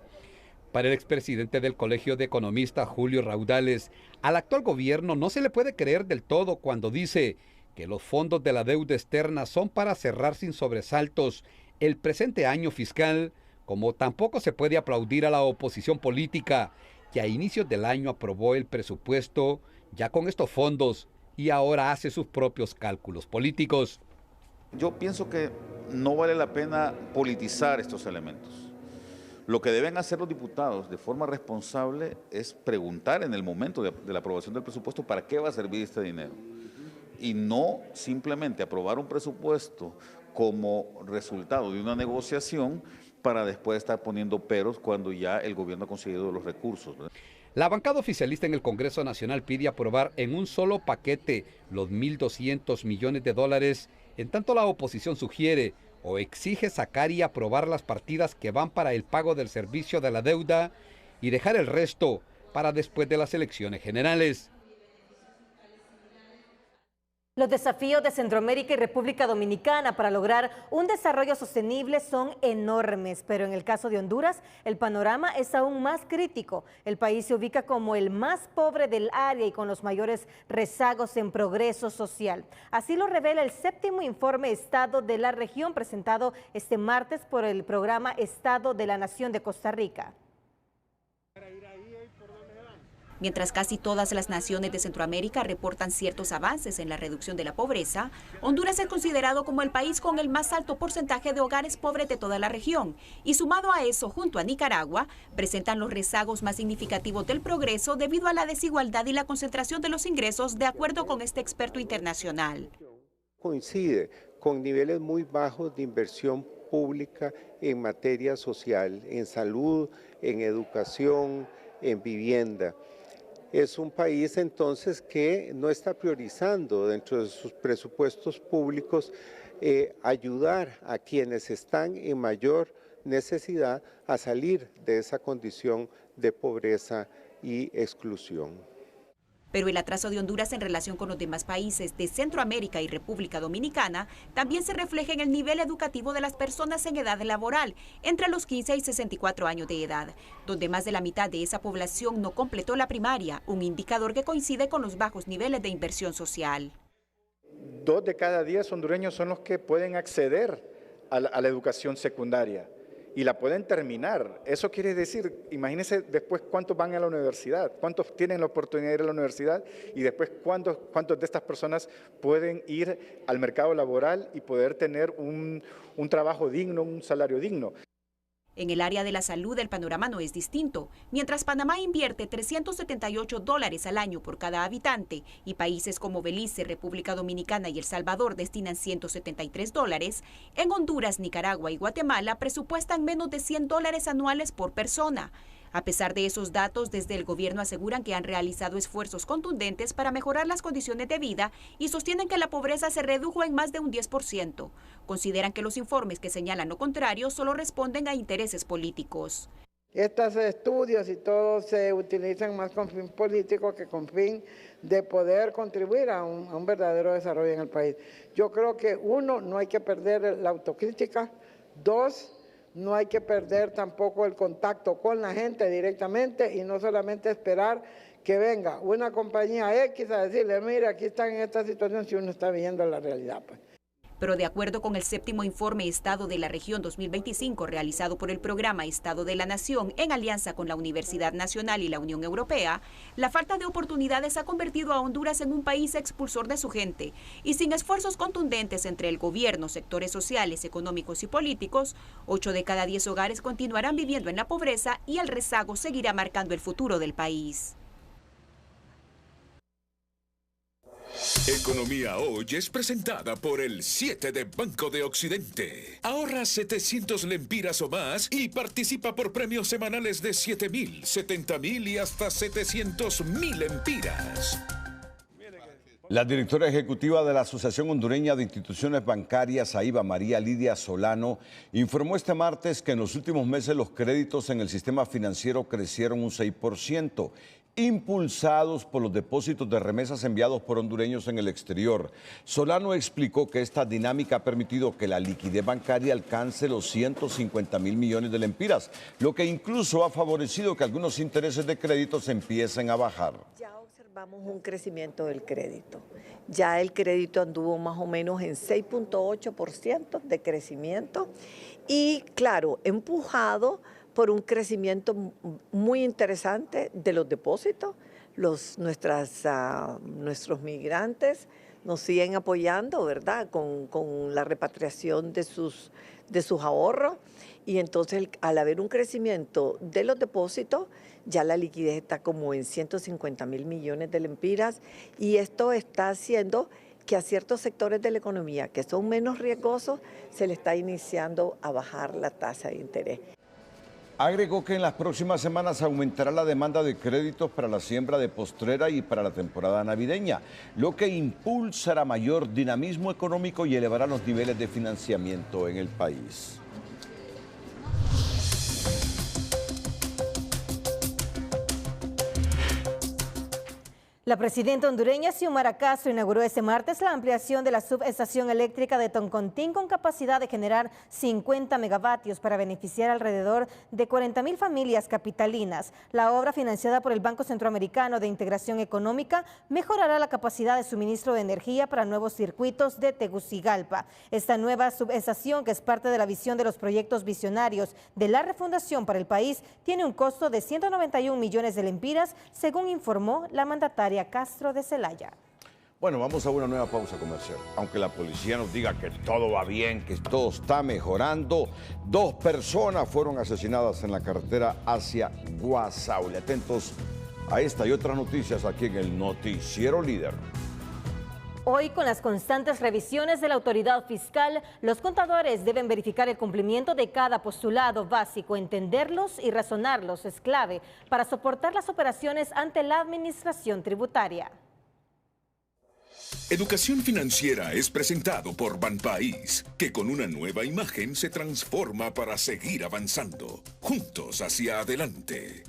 Para el expresidente del Colegio de Economistas, Julio Raudales, al actual gobierno no se le puede creer del todo cuando dice que los fondos de la deuda externa son para cerrar sin sobresaltos el presente año fiscal, como tampoco se puede aplaudir a la oposición política que a inicios del año aprobó el presupuesto ya con estos fondos y ahora hace sus propios cálculos políticos. Yo pienso que no vale la pena politizar estos elementos. Lo que deben hacer los diputados de forma responsable es preguntar en el momento de la aprobación del presupuesto para qué va a servir este dinero. Y no simplemente aprobar un presupuesto como resultado de una negociación para después estar poniendo peros cuando ya el gobierno ha conseguido los recursos, ¿verdad? La bancada oficialista en el Congreso Nacional pide aprobar en un solo paquete los 1.200 millones de dólares, en tanto la oposición sugiere o exige sacar y aprobar las partidas que van para el pago del servicio de la deuda y dejar el resto para después de las elecciones generales. Los desafíos de Centroamérica y República Dominicana para lograr un desarrollo sostenible son enormes, pero en el caso de Honduras, el panorama es aún más crítico. El país se ubica como el más pobre del área y con los mayores rezagos en progreso social. Así lo revela el 7º informe Estado de la región presentado este martes por el programa Estado de la Nación de Costa Rica. Mientras casi todas las naciones de Centroamérica reportan ciertos avances en la reducción de la pobreza, Honduras es considerado como el país con el más alto porcentaje de hogares pobres de toda la región. Y sumado a eso, junto a Nicaragua, presentan los rezagos más significativos del progreso debido a la desigualdad y la concentración de los ingresos, de acuerdo con este experto internacional. Coincide con niveles muy bajos de inversión pública en materia social, en salud, en educación, en vivienda. Es un país entonces que no está priorizando dentro de sus presupuestos públicos ayudar a quienes están en mayor necesidad a salir de esa condición de pobreza y exclusión. Pero el atraso de Honduras en relación con los demás países de Centroamérica y República Dominicana también se refleja en el nivel educativo de las personas en edad laboral, entre los 15 y 64 años de edad, donde más de la mitad de esa población no completó la primaria, un indicador que coincide con los bajos niveles de inversión social. 2 de cada 10 hondureños son los que pueden acceder a la educación secundaria y la pueden terminar. Eso quiere decir, imagínense después cuántos van a la universidad, cuántos tienen la oportunidad de ir a la universidad y después cuántos de estas personas pueden ir al mercado laboral y poder tener un trabajo digno, un salario digno. En el área de la salud el panorama no es distinto. Mientras Panamá invierte $378 al año por cada habitante y países como Belice, República Dominicana y El Salvador destinan $173, en Honduras, Nicaragua y Guatemala presupuestan menos de $100 anuales por persona. A pesar de esos datos, desde el gobierno aseguran que han realizado esfuerzos contundentes para mejorar las condiciones de vida y sostienen que la pobreza se redujo en más de un 10%. Consideran que los informes que señalan lo contrario solo responden a intereses políticos. Estos estudios y todo se utilizan más con fin político que con fin de poder contribuir a un verdadero desarrollo en el país. Yo creo que 1, no hay que perder la autocrítica, 2, no hay que perder tampoco el contacto con la gente directamente y no solamente esperar que venga una compañía X a decirle, mire, aquí están en esta situación si uno está viendo la realidad, pues. Pero de acuerdo con el 7º informe Estado de la Región 2025 realizado por el programa Estado de la Nación en alianza con la Universidad Nacional y la Unión Europea, la falta de oportunidades ha convertido a Honduras en un país expulsor de su gente y sin esfuerzos contundentes entre el gobierno, sectores sociales, económicos y políticos, 8 de cada 10 hogares continuarán viviendo en la pobreza y el rezago seguirá marcando el futuro del país. Economía Hoy es presentada por el 7 de Banco de Occidente. Ahorra 700 lempiras o más y participa por premios semanales de 7.000, 70.000 y hasta 700.000 lempiras. La directora ejecutiva de la Asociación Hondureña de Instituciones Bancarias, AIBA, María Lidia Solano, informó este martes que en los últimos meses los créditos en el sistema financiero crecieron un 6%, impulsados por los depósitos de remesas enviados por hondureños en el exterior. Solano explicó que esta dinámica ha permitido que la liquidez bancaria alcance los 150.000 millones de lempiras, lo que incluso ha favorecido que algunos intereses de créditos empiecen a bajar. Ya observamos un crecimiento del crédito. Ya el crédito anduvo más o menos en 6.8% de crecimiento y, claro, empujado por un crecimiento muy interesante de los depósitos. Nuestros migrantes nos siguen apoyando, ¿verdad?, con la repatriación de sus ahorros. Y entonces, al haber un crecimiento de los depósitos, ya la liquidez está como en 150.000 millones de lempiras y esto está haciendo que a ciertos sectores de la economía que son menos riesgosos se le está iniciando a bajar la tasa de interés. Agregó que en las próximas semanas aumentará la demanda de créditos para la siembra de postrera y para la temporada navideña, lo que impulsará mayor dinamismo económico y elevará los niveles de financiamiento en el país. La presidenta hondureña Xiomara Castro inauguró este martes la ampliación de la subestación eléctrica de Toncontín con capacidad de generar 50 megavatios para beneficiar alrededor de 40.000 familias capitalinas. La obra, financiada por el Banco Centroamericano de Integración Económica, mejorará la capacidad de suministro de energía para nuevos circuitos de Tegucigalpa. Esta nueva subestación, que es parte de la visión de los proyectos visionarios de la refundación para el país, tiene un costo de 191 millones de lempiras, según informó la mandataria Castro de Celaya. Bueno, vamos a una nueva pausa comercial. Aunque la policía nos diga que todo va bien, que todo está mejorando, 2 personas fueron asesinadas en la carretera hacia Guasaule. Atentos a esta y otras noticias aquí en el Noticiero Líder. Hoy, con las constantes revisiones de la autoridad fiscal, los contadores deben verificar el cumplimiento de cada postulado básico. Entenderlos y razonarlos es clave para soportar las operaciones ante la administración tributaria. Educación Financiera es presentado por Banpaís, que con una nueva imagen se transforma para seguir avanzando, juntos hacia adelante.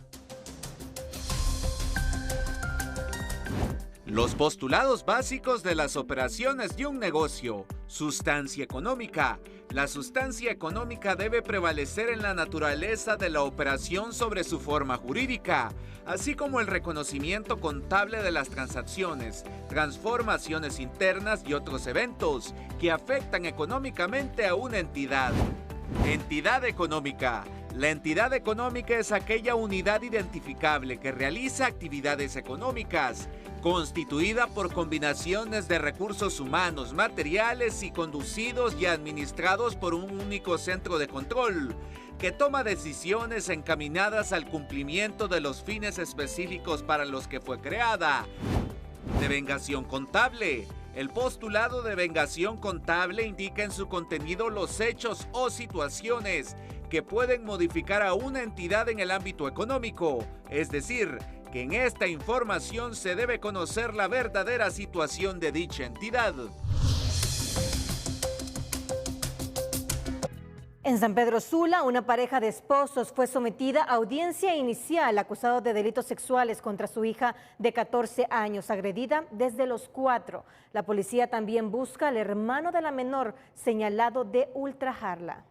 Los postulados básicos de las operaciones de un negocio. Sustancia económica. La sustancia económica debe prevalecer en la naturaleza de la operación sobre su forma jurídica, así como el reconocimiento contable de las transacciones, transformaciones internas y otros eventos que afectan económicamente a una entidad. Entidad económica. La entidad económica es aquella unidad identificable que realiza actividades económicas, constituida por combinaciones de recursos humanos, materiales y conducidos y administrados por un único centro de control, que toma decisiones encaminadas al cumplimiento de los fines específicos para los que fue creada. Devengación contable. El postulado de devengación contable indica en su contenido los hechos o situaciones que pueden modificar a una entidad en el ámbito económico, es decir, que en esta información se debe conocer la verdadera situación de dicha entidad. En San Pedro Sula, una pareja de esposos fue sometida a audiencia inicial acusado de delitos sexuales contra su hija de 14 años, agredida desde los 4. La policía también busca al hermano de la menor señalado de ultrajarla.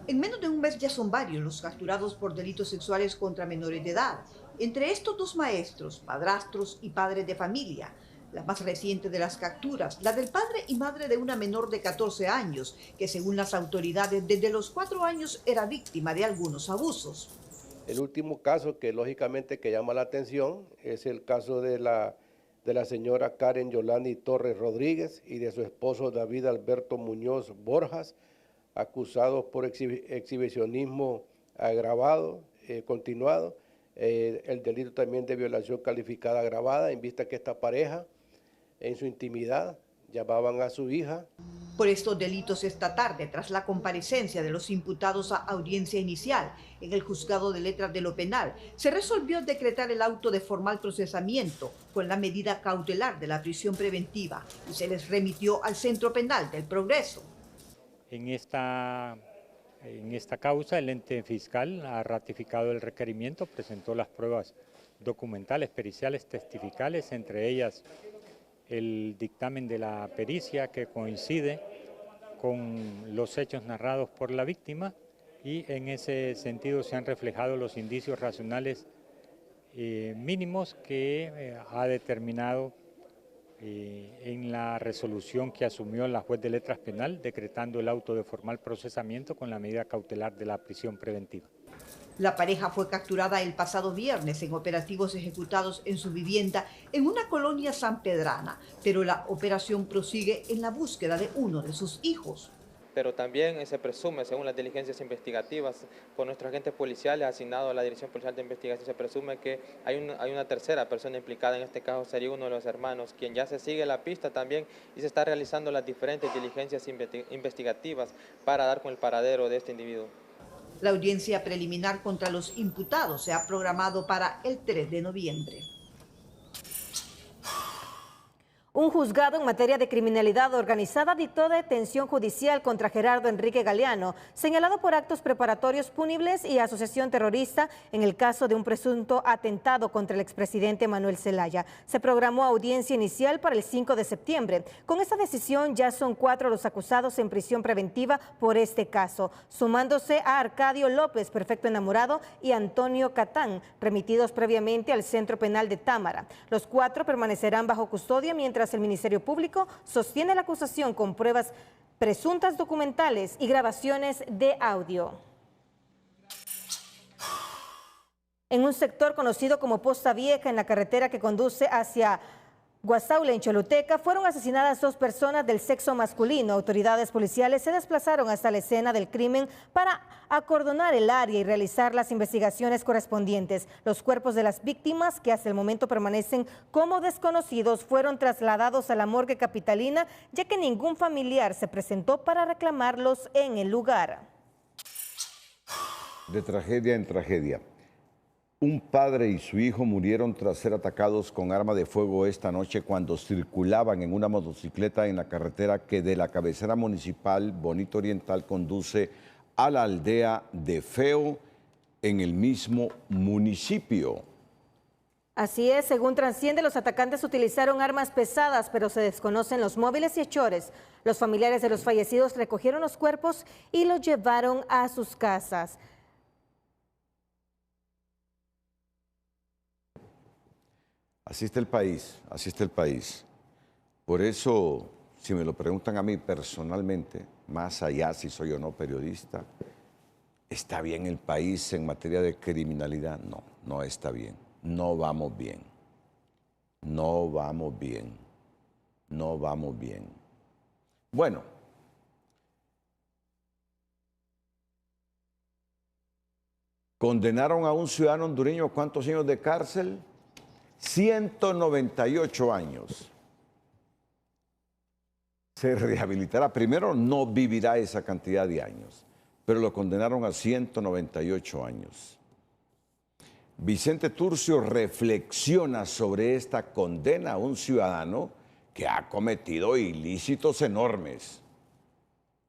En menos de un mes ya son varios los capturados por delitos sexuales contra menores de edad. Entre estos 2 maestros, padrastros y padres de familia. La más reciente de las capturas, la del padre y madre de una menor de 14 años, que según las autoridades desde los 4 años era víctima de algunos abusos. El último caso que lógicamente que llama la atención es el caso de la señora Karen Yolani Torres Rodríguez y de su esposo David Alberto Muñoz Borjas, acusados por exhibicionismo agravado, continuado, el delito también de violación calificada agravada, en vista que esta pareja en su intimidad llamaban a su hija. Por estos delitos esta tarde, tras la comparecencia de los imputados a audiencia inicial en el Juzgado de Letras de lo Penal, se resolvió decretar el auto de formal procesamiento con la medida cautelar de la prisión preventiva y se les remitió al Centro Penal del Progreso. En esta causa, el ente fiscal ha ratificado el requerimiento, presentó las pruebas documentales, periciales, testificales, entre ellas el dictamen de la pericia que coincide con los hechos narrados por la víctima y en ese sentido se han reflejado los indicios racionales mínimos que ha determinado en la resolución que asumió la juez de letras penal, decretando el auto de formal procesamiento con la medida cautelar de la prisión preventiva. La pareja fue capturada el pasado viernes en operativos ejecutados en su vivienda en una colonia sanpedrana, pero la operación prosigue en la búsqueda de uno de sus hijos. Pero también se presume, según las diligencias investigativas por nuestros agentes policiales asignados a la Dirección Policial de Investigación, se presume que hay una tercera persona implicada, en este caso sería uno de los hermanos, quien ya se sigue la pista también y se está realizando las diferentes diligencias investigativas para dar con el paradero de este individuo. La audiencia preliminar contra los imputados se ha programado para el 3 de noviembre. Un juzgado en materia de criminalidad organizada dictó detención judicial contra Gerardo Enrique Galeano, señalado por actos preparatorios punibles y asociación terrorista en el caso de un presunto atentado contra el expresidente Manuel Zelaya. Se programó audiencia inicial para el 5 de septiembre. Con esta decisión ya son 4 los acusados en prisión preventiva por este caso, sumándose a Arcadio López, perfecto enamorado, y Antonio Catán, remitidos previamente al Centro Penal de Támara. Los 4 permanecerán bajo custodia mientras el Ministerio Público sostiene la acusación con pruebas presuntas documentales y grabaciones de audio. En un sector conocido como Posta Vieja, en la carretera que conduce hacia Guasaule, en Choluteca, fueron asesinadas 2 personas del sexo masculino. Autoridades policiales se desplazaron hasta la escena del crimen para acordonar el área y realizar las investigaciones correspondientes. Los cuerpos de las víctimas, que hasta el momento permanecen como desconocidos, fueron trasladados a la morgue capitalina, ya que ningún familiar se presentó para reclamarlos en el lugar. De tragedia en tragedia. Un padre y su hijo murieron tras ser atacados con arma de fuego esta noche cuando circulaban en una motocicleta en la carretera que de la cabecera municipal Bonito Oriental conduce a la aldea de Feo en el mismo municipio. Así es, según trasciende, los atacantes utilizaron armas pesadas, pero se desconocen los móviles y hechores. Los familiares de los fallecidos recogieron los cuerpos y los llevaron a sus casas. Así está el país, así está el país. Por eso, si me lo preguntan a mí personalmente, más allá si soy o no periodista, ¿está bien el país en materia de criminalidad? No, no está bien. No vamos bien. No vamos bien. No vamos bien. Bueno. Condenaron a un ciudadano hondureño, ¿cuántos años de cárcel? 198 años. Se rehabilitará. Primero, no vivirá esa cantidad de años, pero lo condenaron a 198 años. Vicente Turcio reflexiona sobre esta condena a un ciudadano que ha cometido ilícitos enormes.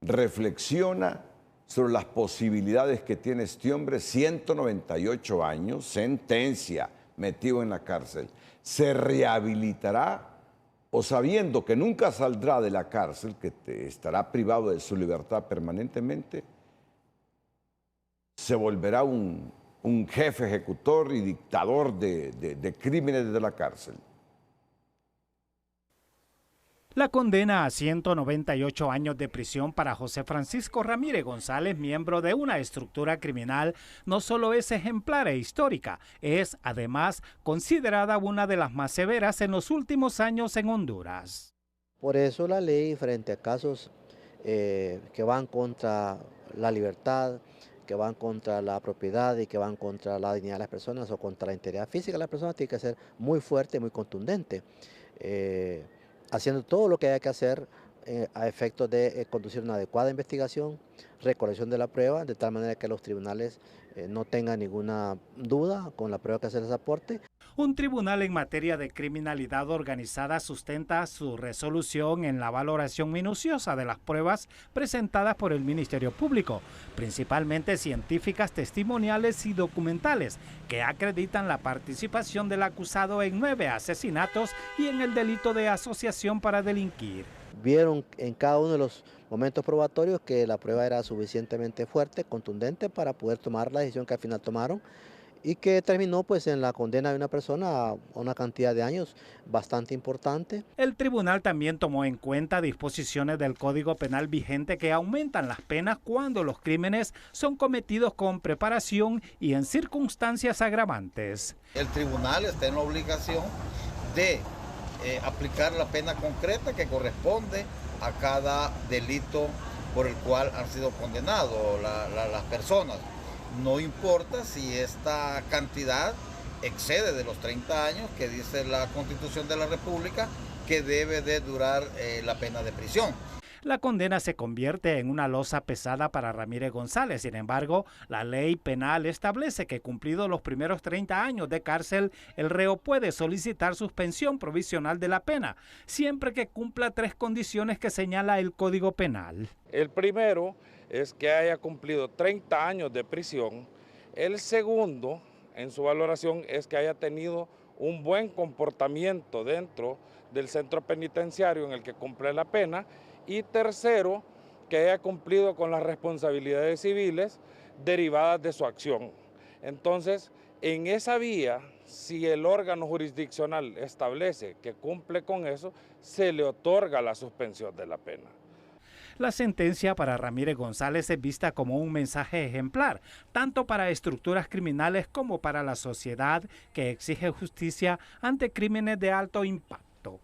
Reflexiona sobre las posibilidades que tiene este hombre, 198 años, sentencia, metido en la cárcel. ¿Se rehabilitará o sabiendo que nunca saldrá de la cárcel, que estará privado de su libertad permanentemente, se volverá un jefe ejecutor y dictador de crímenes desde la cárcel? La condena a 198 años de prisión para José Francisco Ramírez González, miembro de una estructura criminal, no solo es ejemplar e histórica, es además considerada una de las más severas en los últimos años en Honduras. Por eso la ley frente a casos que van contra la libertad, que van contra la propiedad y que van contra la dignidad de las personas o contra la integridad física de las personas, tiene que ser muy fuerte, muy contundente. Haciendo todo lo que haya que hacer a efectos de conducir una adecuada investigación, recolección de la prueba, de tal manera que los tribunales no tengan ninguna duda con la prueba que se les aporte. Un tribunal en materia de criminalidad organizada sustenta su resolución en la valoración minuciosa de las pruebas presentadas por el Ministerio Público, principalmente científicas, testimoniales y documentales, que acreditan la participación del acusado en 9 asesinatos y en el delito de asociación para delinquir. Vieron en cada uno de los momentos probatorios que la prueba era suficientemente fuerte, contundente para poder tomar la decisión que al final tomaron y que terminó pues en la condena de una persona a una cantidad de años bastante importante. El tribunal también tomó en cuenta disposiciones del Código Penal vigente que aumentan las penas cuando los crímenes son cometidos con preparación y en circunstancias agravantes. El tribunal está en la obligación de aplicar la pena concreta que corresponde a cada delito por el cual han sido condenados las personas. No importa si esta cantidad excede de los 30 años que dice la Constitución de la República que debe de durar la pena de prisión. La condena se convierte en una losa pesada para Ramírez González. Sin embargo, la ley penal establece que cumplidos los primeros 30 años de cárcel, el reo puede solicitar suspensión provisional de la pena, siempre que cumpla 3 condiciones que señala el Código Penal. El primero es que haya cumplido 30 años de prisión. El segundo, en su valoración, es que haya tenido un buen comportamiento dentro del centro penitenciario en el que cumple la pena. Y tercero, que haya cumplido con las responsabilidades civiles derivadas de su acción. Entonces, en esa vía, si el órgano jurisdiccional establece que cumple con eso, se le otorga la suspensión de la pena. La sentencia para Ramírez González es vista como un mensaje ejemplar, tanto para estructuras criminales como para la sociedad que exige justicia ante crímenes de alto impacto.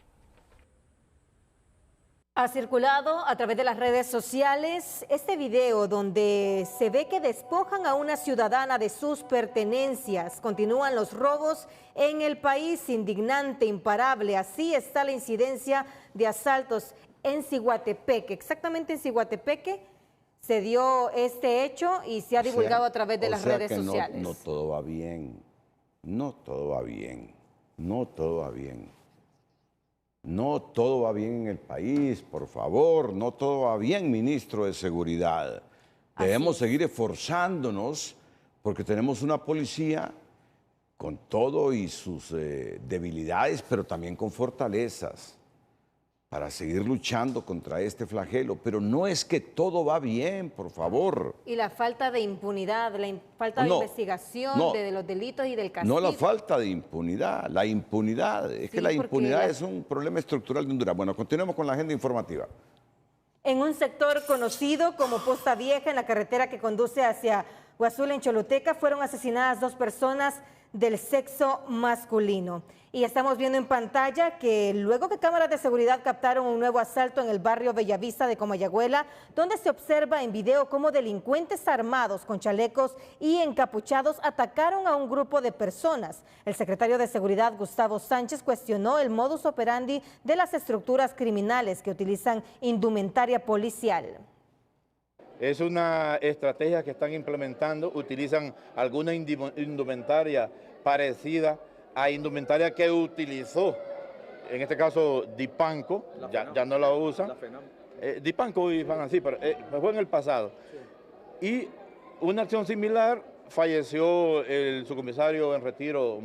Ha circulado a través de las redes sociales este video donde se ve que despojan a una ciudadana de sus pertenencias. Continúan los robos en el país, indignante, imparable. Así está la incidencia de asaltos en Ciguatepeque. Exactamente en Ciguatepeque se dio este hecho y se ha divulgado a través de las redes sociales. No todo va bien, no todo va bien, no todo va bien. No todo va bien en el país, por favor, no todo va bien, ministro de Seguridad. Debemos seguir esforzándonos porque tenemos una policía con todo y sus debilidades, pero también con fortalezas para seguir luchando contra este flagelo. Pero no es que todo va bien, por favor. Y la falta de impunidad, la falta de investigación de los delitos y del castigo. No la falta de impunidad, la impunidad. Es que la impunidad es un problema estructural de Honduras. Bueno, continuemos con la agenda informativa. En un sector conocido como Posta Vieja, en la carretera que conduce hacia Guazul, en Choluteca, fueron asesinadas 2 personas del sexo masculino. Y estamos viendo en pantalla que luego que cámaras de seguridad captaron un nuevo asalto en el barrio Bellavista de Comayagüela, donde se observa en video cómo delincuentes armados con chalecos y encapuchados atacaron a un grupo de personas. El secretario de Seguridad, Gustavo Sánchez, cuestionó el modus operandi de las estructuras criminales que utilizan indumentaria policial. Es una estrategia que están implementando, utilizan alguna indumentaria parecida a indumentaria que utilizó, en este caso Dipanco, ya no la usan. Dipanco y van así, pero fue en el pasado. Y una acción similar, falleció el subcomisario en retiro,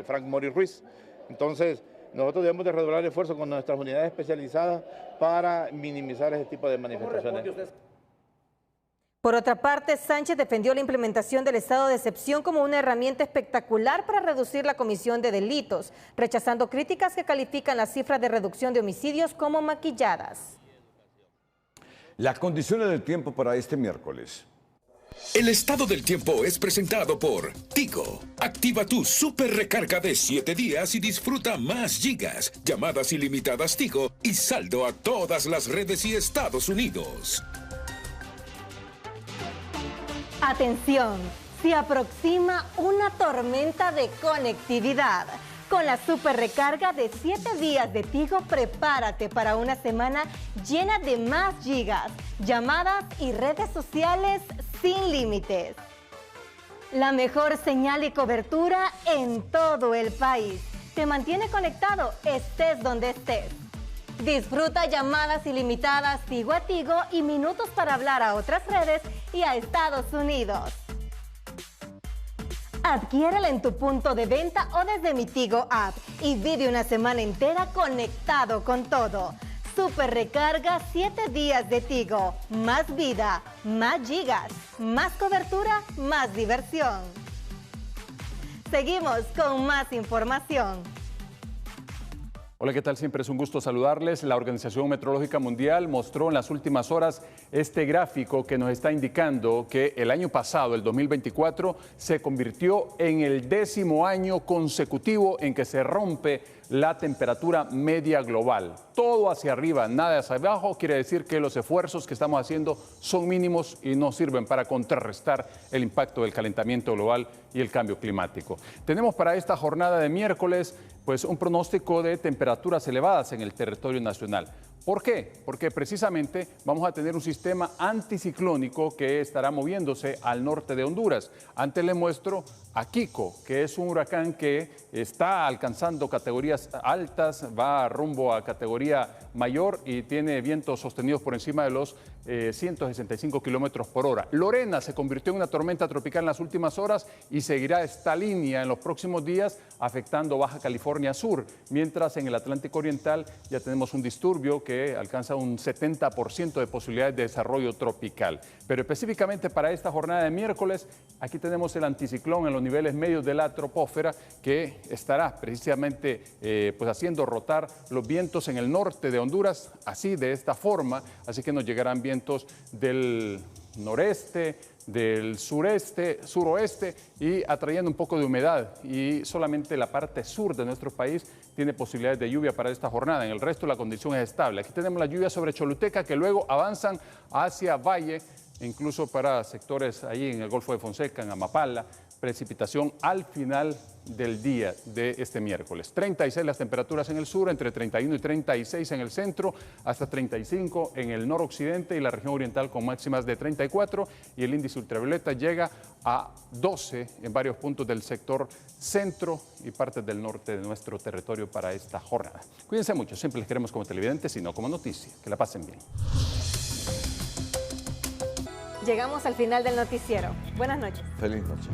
Frank Mori Ruiz. Entonces, nosotros debemos de redoblar el esfuerzo con nuestras unidades especializadas para minimizar ese tipo de manifestaciones. Por otra parte, Sánchez defendió la implementación del estado de excepción como una herramienta espectacular para reducir la comisión de delitos, rechazando críticas que califican las cifras de reducción de homicidios como maquilladas. Las condiciones del tiempo para este miércoles. El estado del tiempo es presentado por Tigo. Activa tu super recarga de 7 días y disfruta más gigas, llamadas ilimitadas Tigo y saldo a todas las redes y Estados Unidos. Atención, se aproxima una tormenta de conectividad. Con la super recarga de 7 días de Tigo, prepárate para una semana llena de más gigas, llamadas y redes sociales sin límites. La mejor señal y cobertura en todo el país. Te mantiene conectado, estés donde estés. Disfruta llamadas ilimitadas Tigo a Tigo y minutos para hablar a otras redes y a Estados Unidos. Adquiérela en tu punto de venta o desde mi Tigo app y vive una semana entera conectado con todo. Super recarga 7 días de Tigo. Más vida, más gigas, más cobertura, más diversión. Seguimos con más información. Hola, ¿qué tal? Siempre es un gusto saludarles. La Organización Meteorológica Mundial mostró en las últimas horas este gráfico que nos está indicando que el año pasado, el 2024, se convirtió en el 10º año consecutivo en que se rompe la temperatura media global. Todo hacia arriba, nada hacia abajo, quiere decir que los esfuerzos que estamos haciendo son mínimos y no sirven para contrarrestar el impacto del calentamiento global y el cambio climático. Tenemos para esta jornada de miércoles pues un pronóstico de temperaturas elevadas en el territorio nacional. ¿Por qué? Porque precisamente vamos a tener un sistema anticiclónico que estará moviéndose al norte de Honduras. Antes le muestro a Kiko, que es un huracán que está alcanzando categorías altas, va rumbo a categoría mayor y tiene vientos sostenidos por encima de los 165 kilómetros por hora. Lorena se convirtió en una tormenta tropical en las últimas horas y seguirá esta línea en los próximos días afectando Baja California Sur, mientras en el Atlántico Oriental ya tenemos un disturbio que alcanza un 70% de posibilidades de desarrollo tropical. Pero específicamente para esta jornada de miércoles, aquí tenemos el anticiclón en los niveles medios de la troposfera que estará precisamente pues haciendo rotar los vientos en el norte de Honduras, así de esta forma, así que nos llegarán vientos del noreste, del suroeste y atrayendo un poco de humedad, y solamente la parte sur de nuestro país tiene posibilidades de lluvia para esta jornada. En el resto la condición es estable. Aquí tenemos la lluvia sobre Choluteca, que luego avanzan hacia Valle, incluso para sectores ahí en el Golfo de Fonseca, en Amapala. Precipitación al final del día de este miércoles. 36 las temperaturas en el sur, entre 31 y 36 en el centro, hasta 35 en el noroccidente y la región oriental con máximas de 34, y el índice ultravioleta llega a 12 en varios puntos del sector centro y partes del norte de nuestro territorio para esta jornada. Cuídense mucho, siempre les queremos como televidentes y no como noticia. Que la pasen bien. Llegamos al final del noticiero. Buenas noches. Feliz noche.